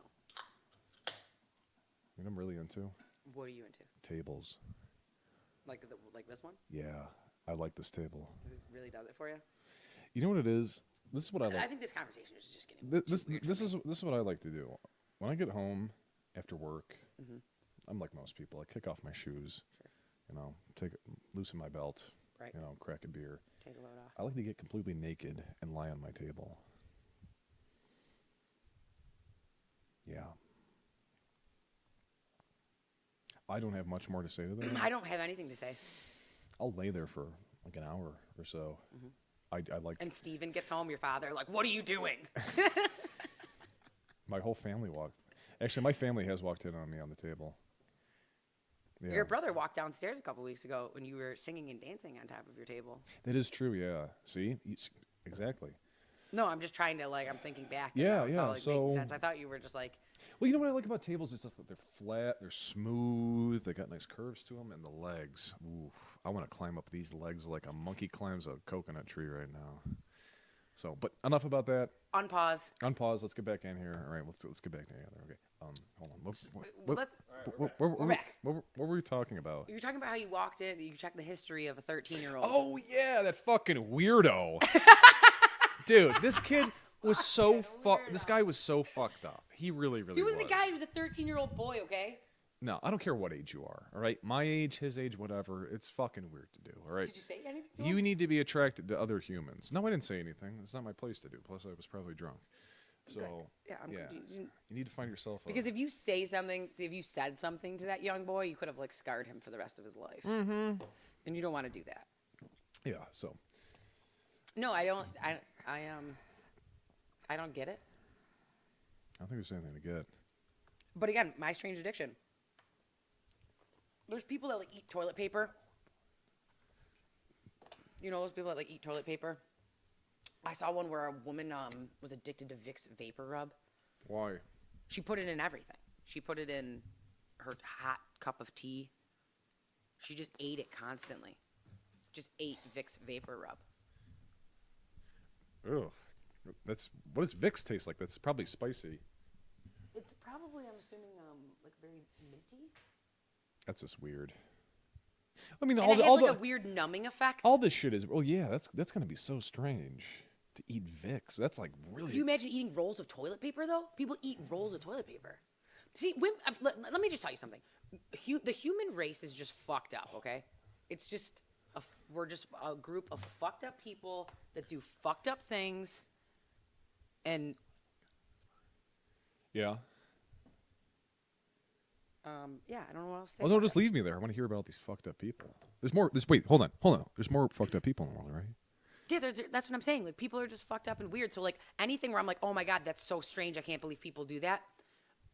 You know, I'm really into What are you into? tables. Like this one? Yeah, I like this table. It really does it for you. You know what it is? This is what I I like. think this conversation is just getting This too weird this for is me. this is what I like to do. When I get home after work, I'm like most people. I kick off my shoes, Sure. you know, loosen my belt, Right. you know, crack a beer. Take a load off. I like to get completely naked and lie on my table. Yeah. I don't have much more to say to that. I don't have anything to say. I'll lay there for like an hour or so. I like And Steven gets home, your father, like, what are you doing? my whole family walked. Actually, my family has walked in on me on the table. Yeah. Your brother walked downstairs a couple weeks ago when you were singing and dancing on top of your table. That is true. Yeah. See, exactly. No, I'm just trying to, like, I'm thinking back. Yeah, now it's yeah, all, like, making so- sense. I thought you were just like, Well, you know what I like about tables is just that they're flat, they're smooth, they got nice curves to them, and the legs. Ooh, I want to climb up these legs like a monkey climbs a coconut tree right now. So, but enough about that. unpause. Unpause. Let's get back in here. All right, let's get back together. Okay. Hold on. We're back. What were we talking about? You were talking about how you walked in, you checked the history of a 13-year-old. Oh yeah, that fucking weirdo. Dude, this kid was so This guy was so fucked up. He really He wasn't a guy, he was a 13-year-old boy, okay? No, I don't care what age you are. All right, my age, his age, whatever. It's fucking weird to do. All right. Did you say anything to him? You need to be attracted to other humans. No, I didn't say anything. It's not my place to do. Plus, I was probably drunk. So Yeah, I'm yeah, confused. you need to find yourself. Because if you said something to that young boy, you could have, like, scarred him for the rest of his life. Mm-hmm. And you don't want to do that. yeah. So No, I don't. I don't get it. I don't think there's anything to get. But again, my strange addiction. There's people that like eat toilet paper. You know those people that like eat toilet paper? I saw one where a woman was addicted to Vicks Vapor Rub. Why? She put it in everything. She put it in her hot cup of tea. She just ate it constantly. Just ate Vicks Vapor Rub. Ugh. What does Vicks taste like? That's probably spicy. It's probably, I'm assuming, like very minty. That's just weird. I mean, And it has like a weird numbing effect. all this shit is. Well, yeah, that's gonna be so strange to eat Vicks. That's like really. Could you imagine eating rolls of toilet paper, though? People eat rolls of toilet paper. See, let me just tell you something. The human race is just fucked up, okay? It's just, we're just a group of fucked up people that do fucked up things. And, Yeah. yeah, I don't know what else to say. Well, no, about just that. leave me there. I want to hear about these fucked up people. There's more. Wait, hold on. There's more fucked up people in the world, right? Yeah, that's what I'm saying. Like, people are just fucked up and weird. So, like, anything where I'm like, oh my God, that's so strange. I can't believe people do that.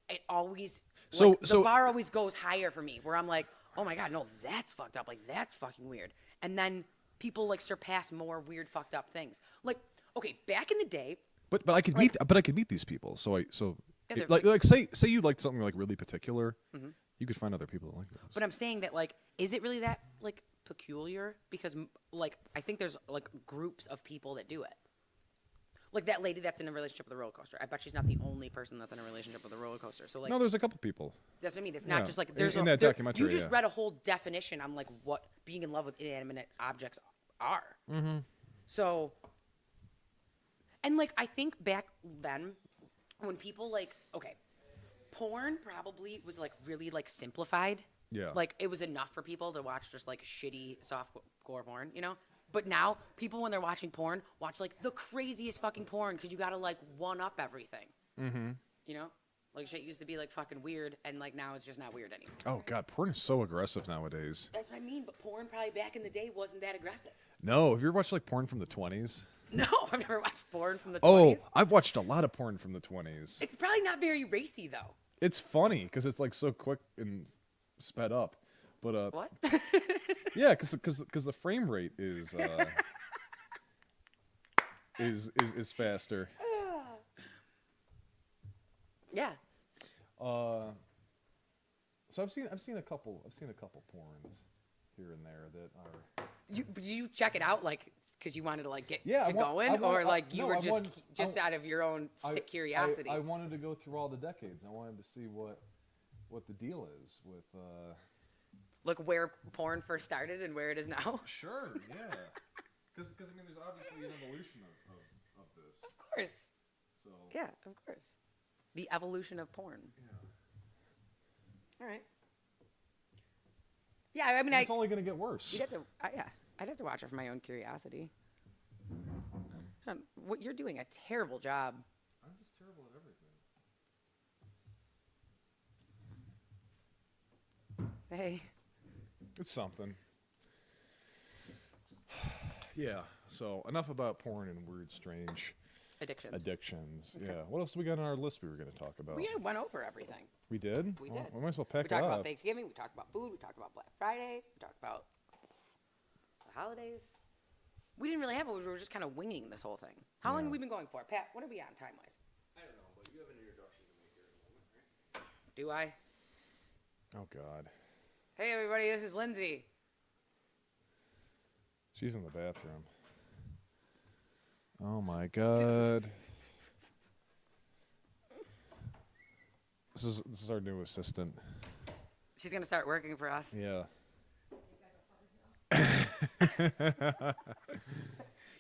It always, the bar always goes higher for me, where I'm like, oh my God, no, that's fucked up. Like, that's fucking weird. And then people, like, surpass more weird, fucked up things. Like, okay, back in the day, But I could meet these people. So Yeah, like say you liked something like really particular, you could find other people that like those. but I'm saying that, like, is it really that, like, peculiar? Because, like, I think there's, like, groups of people that do it. Like that lady that's in a relationship with a roller coaster. I bet she's not the only person that's in a relationship with a roller coaster. So, like, No, there's a couple people. that's what I mean. It's Yeah. not just like In- there's in that documentary, You just yeah. read a whole definition on like what being in love with inanimate objects are. Mm-hmm. So, and like I think back then, when people like porn probably was like really like simplified. Yeah. Like it was enough for people to watch just like shitty softcore porn, you know. But now people when they're watching porn watch like the craziest fucking porn because you gotta like one up everything. Mm-hmm. You know. Like, shit used to be, like, fucking weird, and, like, now it's just not weird anymore. Oh God, porn is so aggressive nowadays. That's what I mean, but porn probably back in the day wasn't that aggressive. No, have you ever watched like porn from the 20s? No, I've never watched porn from the 20s. Oh, I've watched a lot of porn from the 20s. It's probably not very racy, though. It's funny because it's like so quick and sped up, but What? yeah, because the frame rate is is faster. Yeah. So I've seen a couple porns here and there that are. Did you check it out, like, because you wanted to, like, get Yeah, to going? Or, like, you no, were I just wanted- out of your own sick curiosity? I wanted to go through all the decades. I wanted to see what what the deal is with. Look where porn first started and where it is now. Sure, yeah. Because I mean, there's obviously an evolution of this. Of course. So. Yeah, of course. The evolution of porn. Yeah. All right. Yeah, I mean, It's only going to get worse. You'd have to, yeah, I'd have to watch it for my own curiosity. What you're doing a terrible job. I'm just terrible at everything. Hey. It's something. Yeah. So enough about porn and weird, strange Addictions. Okay. Yeah. What else do we got on our list we were going to talk about? We went over everything. We did? We Well, did. we might as well pack We it talked up. about Thanksgiving. We talked about food. We talked about Black Friday. We talked about the holidays. We didn't really have it. We were just kind of winging this whole thing. How long have we been going for? Pat, what are we on time-wise? I don't know, but you have an introduction to make here in a moment, right? Do I? Oh, God. Hey, everybody. This is Lindsay. She's in the bathroom. Oh, my God. This is our new assistant. She's going to start working for us. Yeah.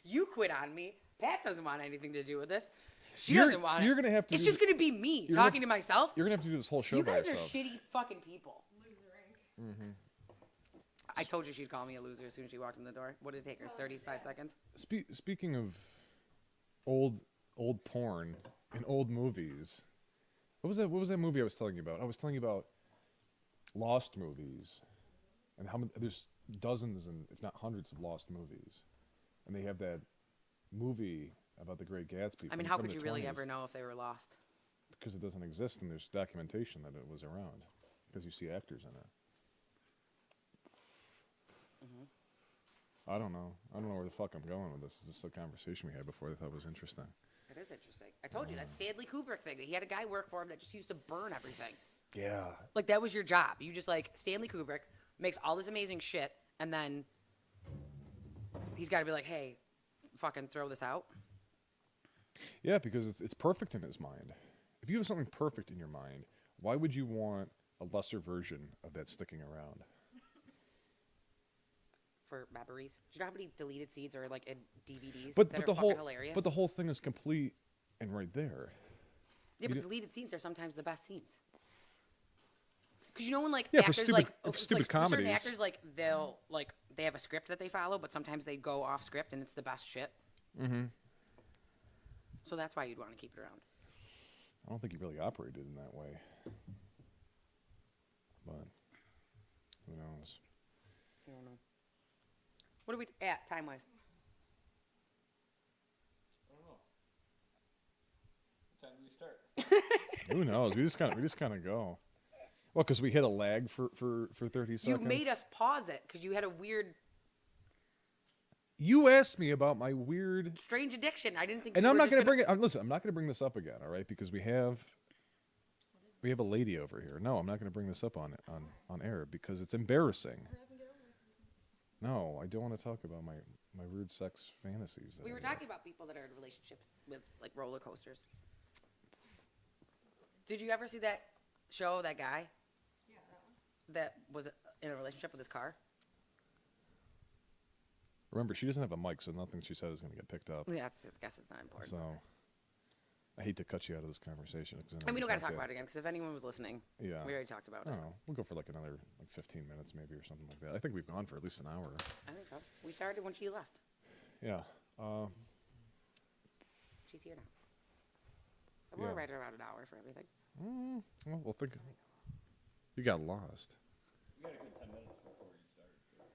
You quit on me. Pat doesn't want anything to do with this. She You're- doesn't want it. you're gonna have to It's do just the- going to be me you're talking gonna- to myself. You're going to have to do this whole show You by guys are yourself. shitty fucking people. Loser Inc. I told you she'd call me a loser as soon as she walked in the door. What did it take her? 35 seconds? Speaking of old porn and old movies, what was that movie I was telling you about? I was telling you about lost movies, and how many, there's dozens and if not hundreds of lost movies, and they have that movie about the Great Gatsby. I mean, how could you really ever know if they were lost? Because it doesn't exist, and there's documentation that it was around, because you see actors in it. I don't know. I don't know where the fuck I'm going with this. This is a conversation we had before that I thought was interesting. It is interesting. I told you that Stanley Kubrick thing. That he had a guy work for him that just used to burn everything. Yeah. Like, that was your job. You just, like, Stanley Kubrick makes all this amazing shit, and then he's got to be like, hey, fucking throw this out. Yeah, because it's perfect in his mind. If you have something perfect in your mind, why would you want a lesser version of that sticking around? For memories. Do you know how many deleted scenes are, like, in DVDs But that are the fucking whole hilarious? but the whole thing is complete and right there. Yeah, but You deleted scenes are sometimes the best scenes. Because you know when, like, Yeah, for actors, stupid- like, for okay, stupid like, for certain comedies. actors, like, they'll, like, they have a script that they follow, but sometimes they go off script and it's the best shit. Mm-hmm. So that's why you'd want to keep it around. I don't think he really operated in that way. But who knows? I don't know. What are we at time-wise? I don't know. What time do we start? Who knows? We just kind of go. Well, because we hit a lag for 30 You seconds. made us pause it because you had a weird, You asked me about my weird. strange addiction. I didn't think. And you I'm were not just going to bring it. Listen, I'm not going to bring this up again. All right, because we have a lady over here. No, I'm not going to bring this up on air because it's embarrassing. No, I don't want to talk about my weird sex fantasies. that We I were have. talking about people that are in relationships with, like, roller coasters. Did you ever see that show, that guy Yeah, that one. that was in a relationship with his car? Remember, she doesn't have a mic, so nothing she said is going to get picked up. Yeah, I guess it's not important. So I hate to cut you out of this conversation. And we don't got to talk about it again because if anyone was listening, Yeah. we already talked about I it. don't know. We'll go for like another 15 minutes maybe or something like that. I think we've gone for at least an hour. I think so. We started when she left. Yeah. She's here now. And we're Yeah. right around an hour for everything. Well, we'll think. You got lost. We got a good 10 minutes before you start.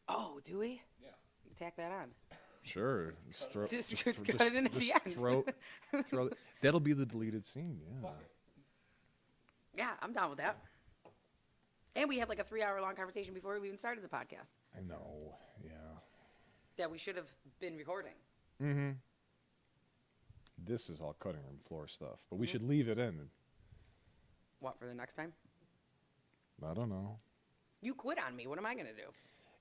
Oh, do we? Yeah. You can tack that on. Sure. Just throw, Just cut it in at the end. Throw, that'll be the deleted scene. Yeah. Yeah, I'm down with that. And we had like a 3-hour-long conversation before we even started the podcast I know. Yeah. that we should have been recording. Mm-hmm. This is all cutting room floor stuff, but we should leave it in. What, for the next time? I don't know. You quit on me. What am I going to do?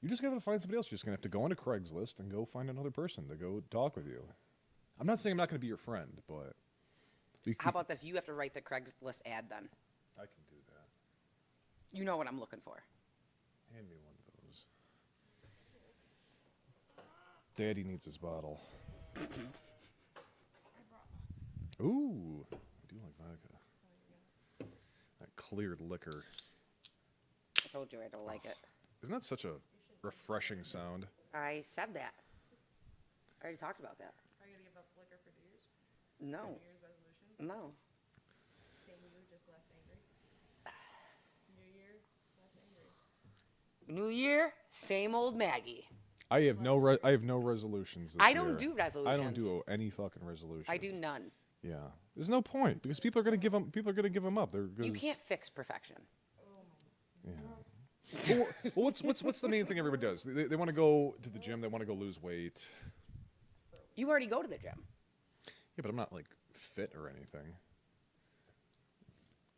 You're just gonna have to find somebody else. You're just gonna have to go into Craigslist and go find another person to go talk with you. I'm not saying I'm not gonna be your friend, but How about this? You have to write the Craigslist ad then. I can do that. You know what I'm looking for. Hand me one of those. Daddy needs his bottle. Ooh, I do like vodka. That cleared liquor. I told you I don't like it. Isn't that such a refreshing sound? I said that. I already talked about that. Are you gonna give up liquor for New Year's? No. New Year's resolution? No. Same you, just less angry. New Year, less angry. New Year, same old Maggie. I have no resolutions this I year. don't do resolutions. I don't do any fucking resolutions. I do none. Yeah, there's no point because people are gonna give them. People are gonna give them up. You can't fix perfection. Yeah. Well, what's the main thing everybody does? They want to go to the gym. They want to go lose weight. You already go to the gym. Yeah, but I'm not like fit or anything.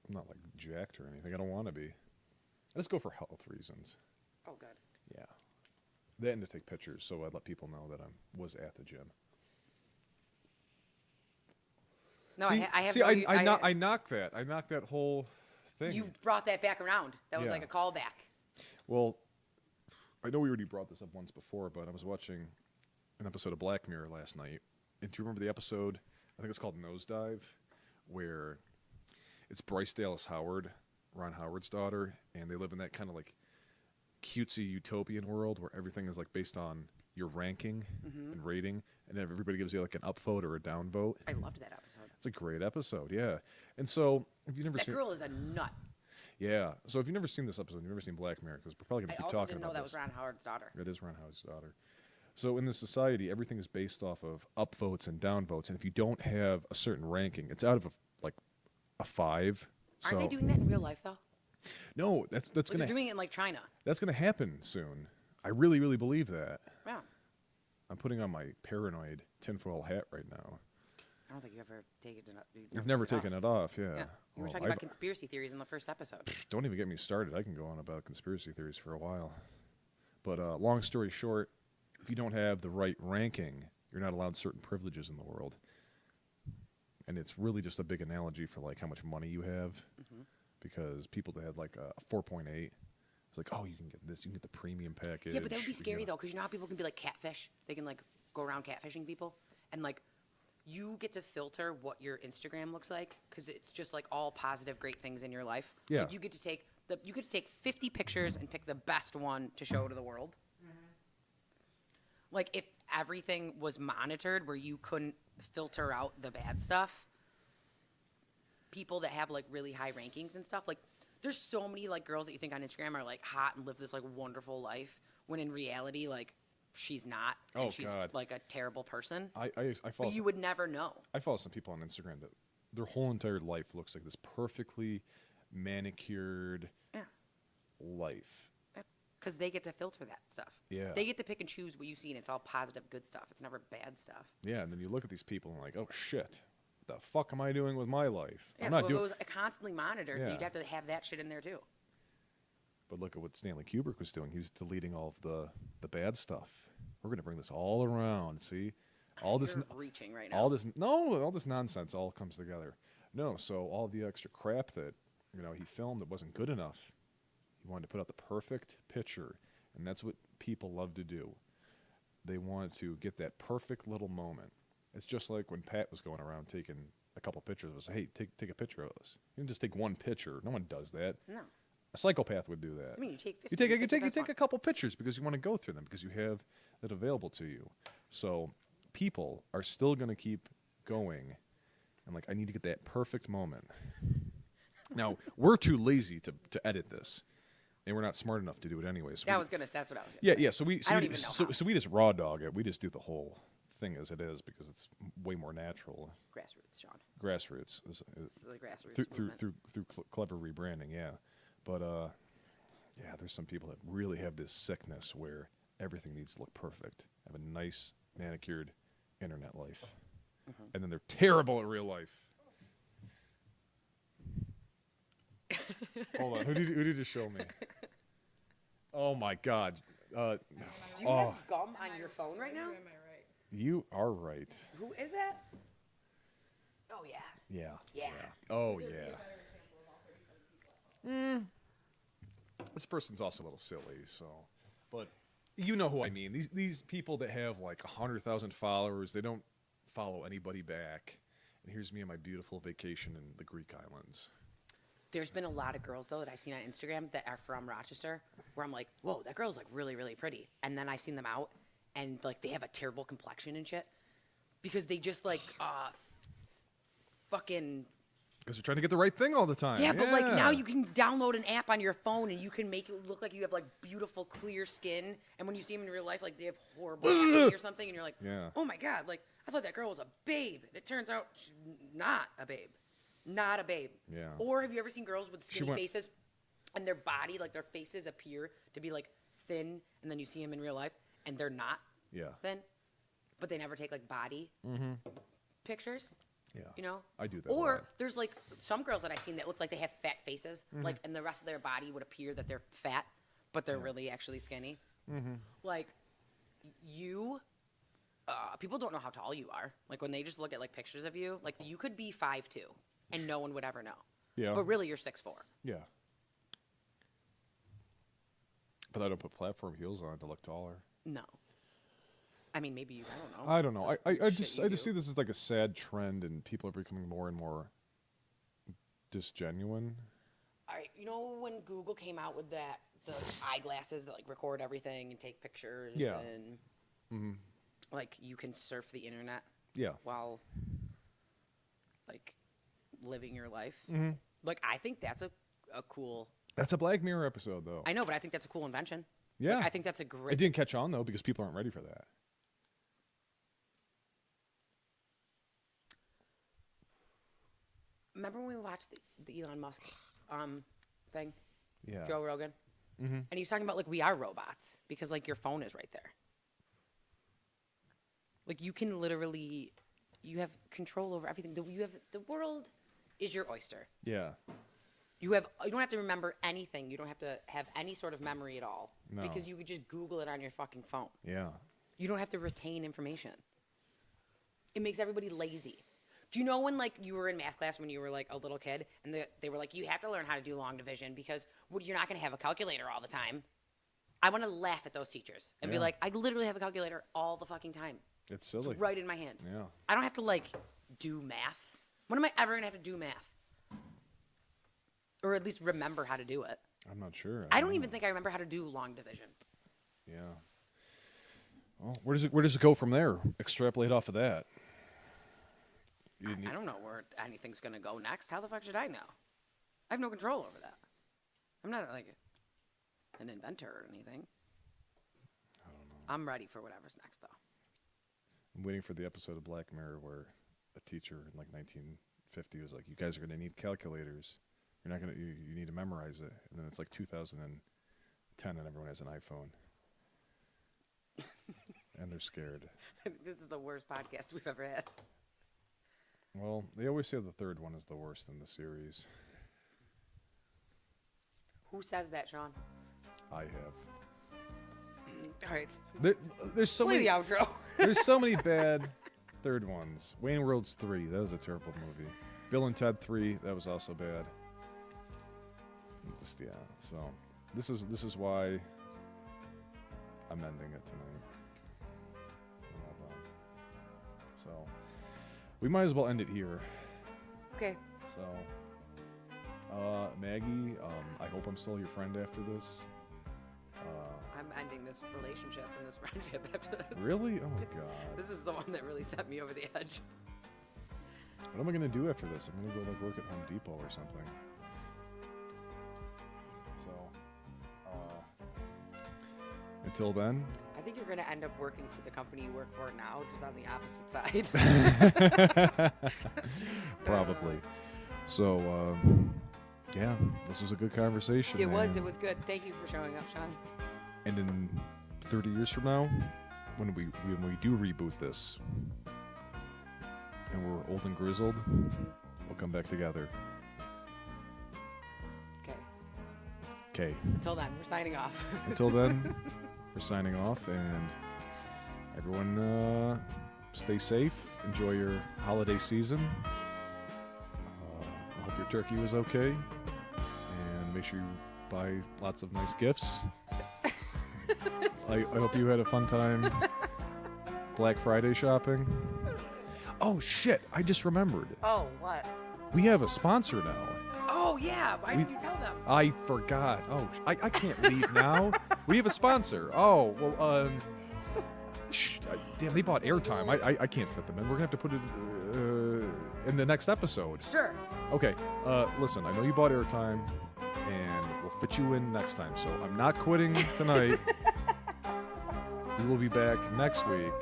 I'm not like jacked or anything. I don't want to be. I just go for health reasons. Oh, good. Yeah. That and to take pictures, so I'd let people know that I was at the gym. No, See, I have. see, no, I knocked that. I knocked that whole thing. You brought that back around. That was Yeah. like a callback. Well, I know we already brought this up once before, but I was watching an episode of Black Mirror last night. And do you remember the episode? I think it's called Nosedive, where it's Bryce Dallas Howard, Ron Howard's daughter, and they live in that kind of like cutesy utopian world where everything is like based on your ranking and rating, and then everybody gives you like an up vote or a down vote. I loved that episode. It's a great episode, yeah. And so, if you've never That seen, girl is a nut. yeah. So if you've never seen this episode, you've never seen Black Mirror, because we're probably I gonna keep also talking didn't know about that this. was Ron Howard's daughter. It is Ron Howard's daughter. So in this society, everything is based off of up votes and down votes, and if you don't have a certain ranking, it's out of a 5. Aren't So they doing that in real life though? no, that's Like gonna they're doing it in like China. that's gonna happen soon. I really, really believe that. Yeah. I'm putting on my paranoid tinfoil hat right now. I don't think you ever take it. I've never taken it off. Yeah. Yeah. You were Well, talking about conspiracy theories in the first episode. Don't even get me started. I can go on about conspiracy theories for a while. But long story short, if you don't have the right ranking, you're not allowed certain privileges in the world. And it's really just a big analogy for like how much money you have. Because people that had like a 4.8, it's like, oh, you can get this, you can get the premium package. Yeah, but that would be you scary know. though, because you know how people can be like catfish. They can like go around catfishing people, and like you get to filter what your Instagram looks like because it's just like all positive, great things in your life. Yeah. Like, you get to take 50 pictures and pick the best one to show to the world. Like if everything was monitored, where you couldn't filter out the bad stuff. People that have like really high rankings and stuff, like there's so many like girls that you think on Instagram are like hot and live this like wonderful life, when in reality like she's not, and Oh, she's God. like a terrible person. I follow But you would never know. I follow some people on Instagram that their whole entire life looks like this perfectly manicured Yeah, life. because they get to filter that stuff. Yeah. They get to pick and choose what you see, and it's all positive, good stuff. It's never bad stuff. Yeah, and then you look at these people and like, oh shit, what the fuck am I doing with my life? Yeah, I'm so not if doing. it was constantly monitored, Yeah. you'd have to have that shit in there too. But look at what Stanley Kubrick was doing. He was deleting all of the bad stuff. We're gonna bring this all around. See, all this, You're reaching right now. all this nonsense all comes together. No, so all the extra crap that he filmed that wasn't good enough. He wanted to put out the perfect picture, and that's what people love to do. They want to get that perfect little moment. It's just like when Pat was going around taking a couple pictures of us. Hey, take a picture of us. You can just take one picture. No one does that. No. A psychopath would do that. I mean, you take 50. You take a couple pictures because you want to go through them because you have that available to you. So people are still going to keep going, and like I need to get that perfect moment. Now we're too lazy to edit this, and we're not smart enough to do it anyway. So That's what I was gonna yeah, say. yeah. So we I don't even know how. so we just raw dog it. We just do the whole thing as it is because it's way more natural. Grassroots, Sean. Grassroots is This is the grassroots through movement. clever rebranding, yeah. But yeah, there's some people that really have this sickness where everything needs to look perfect. Have a nice manicured internet life, and then they're terrible at real life. Hold on, who did you just show me? Oh my God, Do you oh, have gum on your phone right now? Am I right? you are right. Who is that? Oh yeah. Yeah. Yeah. Oh yeah. this person's also a little silly, so, but you know who I mean. These people that have like 100,000 followers, they don't follow anybody back. And here's me on my beautiful vacation in the Greek islands. There's been a lot of girls, though, that I've seen on Instagram that are from Rochester, where I'm like, whoa, that girl's, like, really, really pretty. And then I've seen them out, and, like, they have a terrible complexion and shit. Because they just, like, fucking... Because they're trying to get the right thing all the time. Yeah, but, like, now you can download an app on your phone, and you can make it look like you have, like, beautiful, clear skin. And when you see them in real life, like, they have horrible acne or something, and you're like, Yeah. oh, my God, like, I thought that girl was a babe. And it turns out she's not a babe. Not a babe. Yeah. Or have you ever seen girls with skinny went- faces and their body, like their faces appear to be like thin, and then you see them in real life and they're not Yeah. thin, but they never take like body pictures, Yeah. you know? I do that a Or lot. there's like some girls that I've seen that look like they have fat faces, like, and the rest of their body would appear that they're fat, but they're really actually skinny. Like, people don't know how tall you are. Like, when they just look at like pictures of you, like you could be 5'2", and no one would ever know. Yeah. But really, you're 6'4". Yeah. But I don't put platform heels on to look taller. No. I mean, maybe you. I don't know. I don't know. I Shit just you I just do. see this as like a sad trend, and people are becoming more and more disgenuine. All right, you know when Google came out with the eyeglasses that like record everything and take pictures, Yeah. and like you can surf the internet Yeah. while like living your life. Like, I think that's a cool. That's a Black Mirror episode, though. I know, but I think that's a cool invention. Yeah. Like, I think that's a It great. didn't catch on though because people aren't ready for that. Remember when we watched the Elon Musk thing, Yeah. Joe Rogan, and he was talking about like we are robots because like your phone is right there. Like you can literally, you have control over everything. The world is your oyster. Yeah. You don't have to remember anything. You don't have to have any sort of memory at all. No. Because you could just Google it on your fucking phone. Yeah. You don't have to retain information. It makes everybody lazy. Do you know when like you were in math class when you were like a little kid and they were like, you have to learn how to do long division because you're not going to have a calculator all the time. I want to laugh at those teachers and be Yeah. like, I literally have a calculator all the fucking time. It's silly. It's right in my hand. Yeah. I don't have to like do math. When am I ever going to have to do math? Or at least remember how to do it. I'm not sure. I don't even think I remember how to do long division. Yeah. Well, where does it go from there? Extrapolate off of that. You didn't I don't know where anything's going to go next. How the fuck should I know? I have no control over that. I'm not like an inventor or anything. I don't know. I'm ready for whatever's next, though. I'm waiting for the episode of Black Mirror where a teacher in like 1950 was like, "You guys are going to need calculators. You're not going to. You need to memorize it." And then it's like 2010, and everyone has an iPhone, and they're scared. This is the worst podcast we've ever had. Well, they always say the third one is the worst in the series. Who says that, Sean? I have. All right, There's so play many. the outro. There's so many bad third ones. Wayne World's 3, that was a terrible movie. Bill and Ted 3, that was also bad. Just yeah. So this is why I'm ending it tonight. We're all done. So we might as well end it here. Okay. So Maggie, I hope I'm still your friend after this. I'm ending this relationship and this friendship after this. Really? Oh my god. This is the one that really set me over the edge. What am I gonna do after this? I'm gonna go like work at Home Depot or something. So, until then. I think you're going to end up working for the company you work for now, just on the opposite side. Probably. So, yeah, this was a good conversation. It was good. Thank you for showing up, Sean. And in 30 years from now, when we do reboot this, and we're old and grizzled, we'll come back together. Okay. Okay. Until then, we're signing off. Until then, we're signing off, and everyone stay safe. Enjoy your holiday season. I hope your turkey was okay, and make sure you buy lots of nice gifts. I hope you had a fun time Black Friday shopping. Oh shit! I just remembered. Oh, what? We have a sponsor now. Oh, yeah. Why didn't you tell them? I forgot. Oh, I can't leave now. We have a sponsor. Oh, well, damn, they bought airtime. I can't fit them in. We're going to have to put it in the next episode. Sure. Okay, listen, I know you bought airtime, and we'll fit you in next time. So I'm not quitting tonight. We will be back next week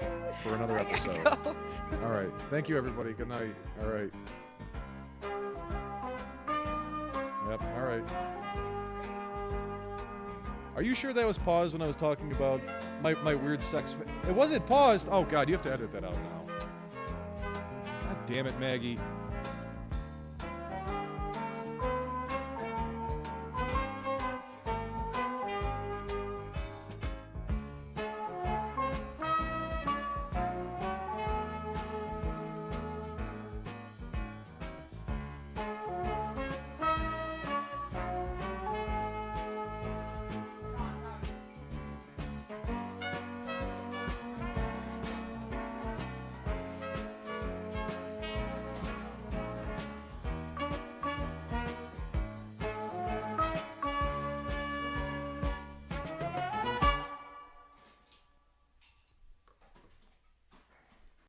for another episode. Go. All right. Thank you, everybody. Good night. All right. Yep. All right. Are you sure that was paused when I was talking about my weird sex? It wasn't paused. Oh God, you have to edit that out now. God damn it, Maggie.